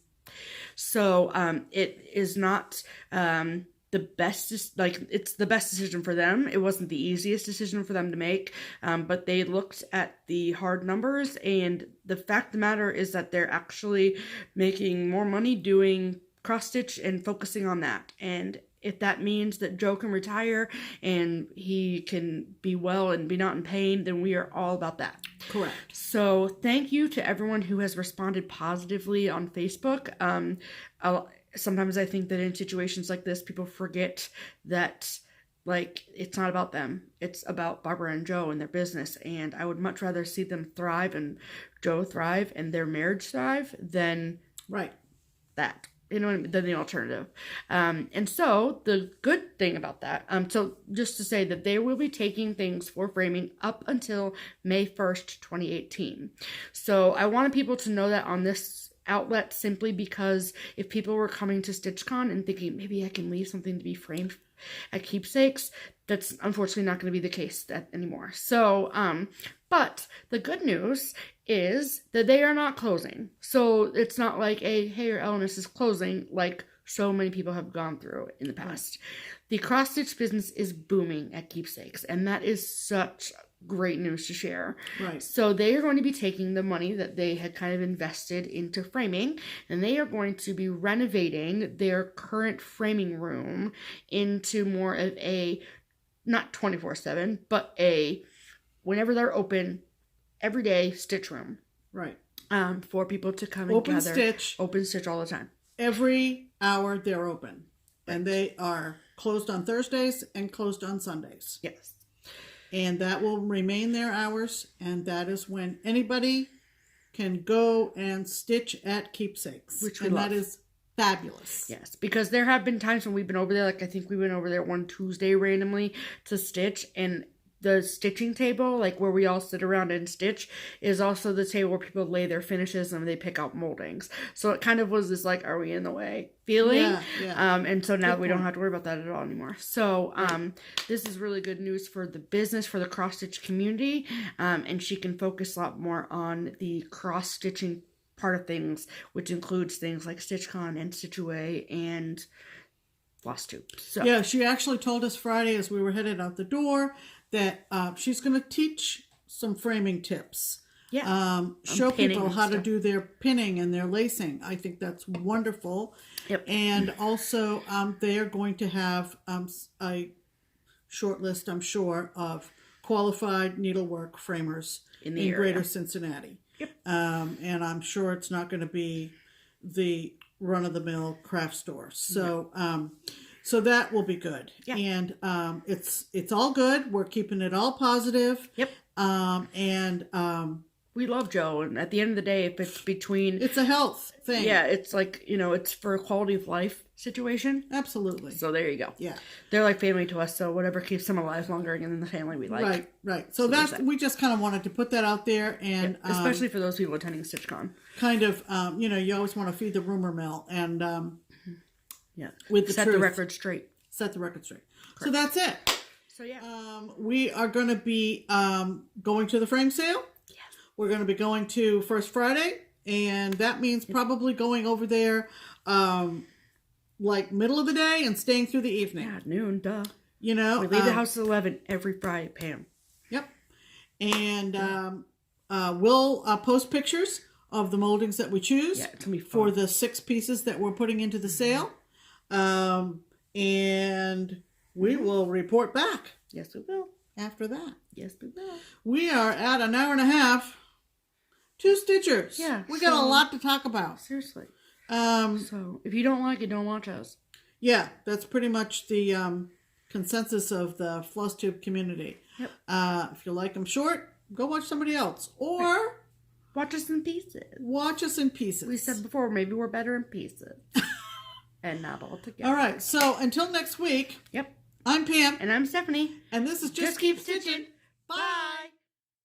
[SPEAKER 2] So it is not the best, like, it's the best decision for them. It wasn't the easiest decision for them to make, but they looked at the hard numbers, and the fact of the matter is that they're actually making more money doing cross stitch and focusing on that. And if that means that Joe can retire and he can be well and be not in pain, then we are all about that.
[SPEAKER 1] Correct. So
[SPEAKER 2] thank you to everyone who has responded positively on Facebook. Sometimes I think that in situations like this, people forget that, like, it's not about them. It's about Barbara and Joe and their business. And I would much rather see them thrive and Joe thrive and their marriage thrive than that. You know what I mean? Than the alternative. And so the good thing about that, so just to say that they will be taking things for framing up until May 1st, 2018. So I wanted people to know that on this outlet, simply because if people were coming to StitchCon and thinking maybe I can leave something to be framed at Keepsakes, that's unfortunately not going to be the case anymore. So, but the good news is that they are not closing. So it's not like hey, your Elenis is closing like so many people have gone through in the past. The cross stitch business is booming at Keepsakes, and that is such great news to share. Right. So they are going to be taking the money that they had kind of invested into framing, and they are going to be renovating their current framing room into more of a, not 24/7, but a, whenever they're open, everyday stitch room.
[SPEAKER 1] Right.
[SPEAKER 2] For people to come and gather. Open stitch all the time.
[SPEAKER 1] Every hour they're open. Right. And they are closed on Thursdays and closed on Sundays.
[SPEAKER 2] Yes.
[SPEAKER 1] And that will remain their hours, and that is when anybody can go and stitch at Keepsakes.
[SPEAKER 2] Which we love.
[SPEAKER 1] That is fabulous.
[SPEAKER 2] Yes, because there have been times when we've been over there, like I think we went over there one Tuesday randomly to stitch, and the stitching table, like where we all sit around and stitch, is also the table where people lay their finishes and they pick out moldings. So it kind of was this like, are we in the way feeling? Yeah. And so now we don't have to worry about that at all anymore. So this is really good news for the business, for the cross stitch community, and she can focus a lot more on the cross stitching part of things, which includes things like StitchCon and Stitch Away and FlossTube. So
[SPEAKER 1] yeah, she actually told us Friday as we were headed out the door that she's going to teach some framing tips. Yeah. Show people how to do their pinning and their lacing. I think that's wonderful. Yep. And also they are going to have a short list, I'm sure, of qualified needlework framers in Greater Cincinnati. Yep. And I'm sure it's not going to be the run-of-the-mill craft store. So so that will be good. Yeah. And it's all good. We're keeping it all positive. Yep.
[SPEAKER 2] We love Joe, and at the end of the day, if it's between...
[SPEAKER 1] It's a health thing.
[SPEAKER 2] Yeah, it's like, it's for a quality of life situation.
[SPEAKER 1] Absolutely.
[SPEAKER 2] So there you go.
[SPEAKER 1] Yeah.
[SPEAKER 2] They're like family to us, so whatever keeps them alive longer in the family we like.
[SPEAKER 1] Right. So that's, we just kind of wanted to put that out there, and...
[SPEAKER 2] Yeah, especially for those people attending StitchCon.
[SPEAKER 1] Kind of, you always want to feed the rumor mill, and...
[SPEAKER 2] yeah.
[SPEAKER 1] With the
[SPEAKER 2] Set
[SPEAKER 1] truth.
[SPEAKER 2] the record straight.
[SPEAKER 1] Set the record straight. Correct. So that's it.
[SPEAKER 2] So yeah.
[SPEAKER 1] We are going to be going to the frame sale. Yes. We're going to be going to First Friday, and that means probably going over there like middle of the day and staying through the evening.
[SPEAKER 2] Yeah, noon, duh.
[SPEAKER 1] We
[SPEAKER 2] leave the house at 11 every Friday, Pam.
[SPEAKER 1] Yep. And we'll post pictures of the moldings that we choose
[SPEAKER 2] it's gonna be fun.
[SPEAKER 1] For the 6 pieces that we're putting into the sale. And we will report back.
[SPEAKER 2] Yes, we will.
[SPEAKER 1] After that.
[SPEAKER 2] Yes, we will.
[SPEAKER 1] We are at an hour and a half. 2 stitchers.
[SPEAKER 2] Yeah.
[SPEAKER 1] We got a lot to talk about.
[SPEAKER 2] Seriously. So if you don't like it, don't watch us.
[SPEAKER 1] Yeah, that's pretty much the consensus of the FlossTube community.
[SPEAKER 2] Yep.
[SPEAKER 1] If you like them short, go watch somebody else. Or
[SPEAKER 2] watch us in pieces.
[SPEAKER 1] Watch us in pieces.
[SPEAKER 2] We said before, maybe we're better in pieces. And not all together.
[SPEAKER 1] All right. So until next week.
[SPEAKER 2] Yep.
[SPEAKER 1] I'm Pam.
[SPEAKER 2] And I'm Stephanie.
[SPEAKER 1] And this is Just Keep Stitching. Bye.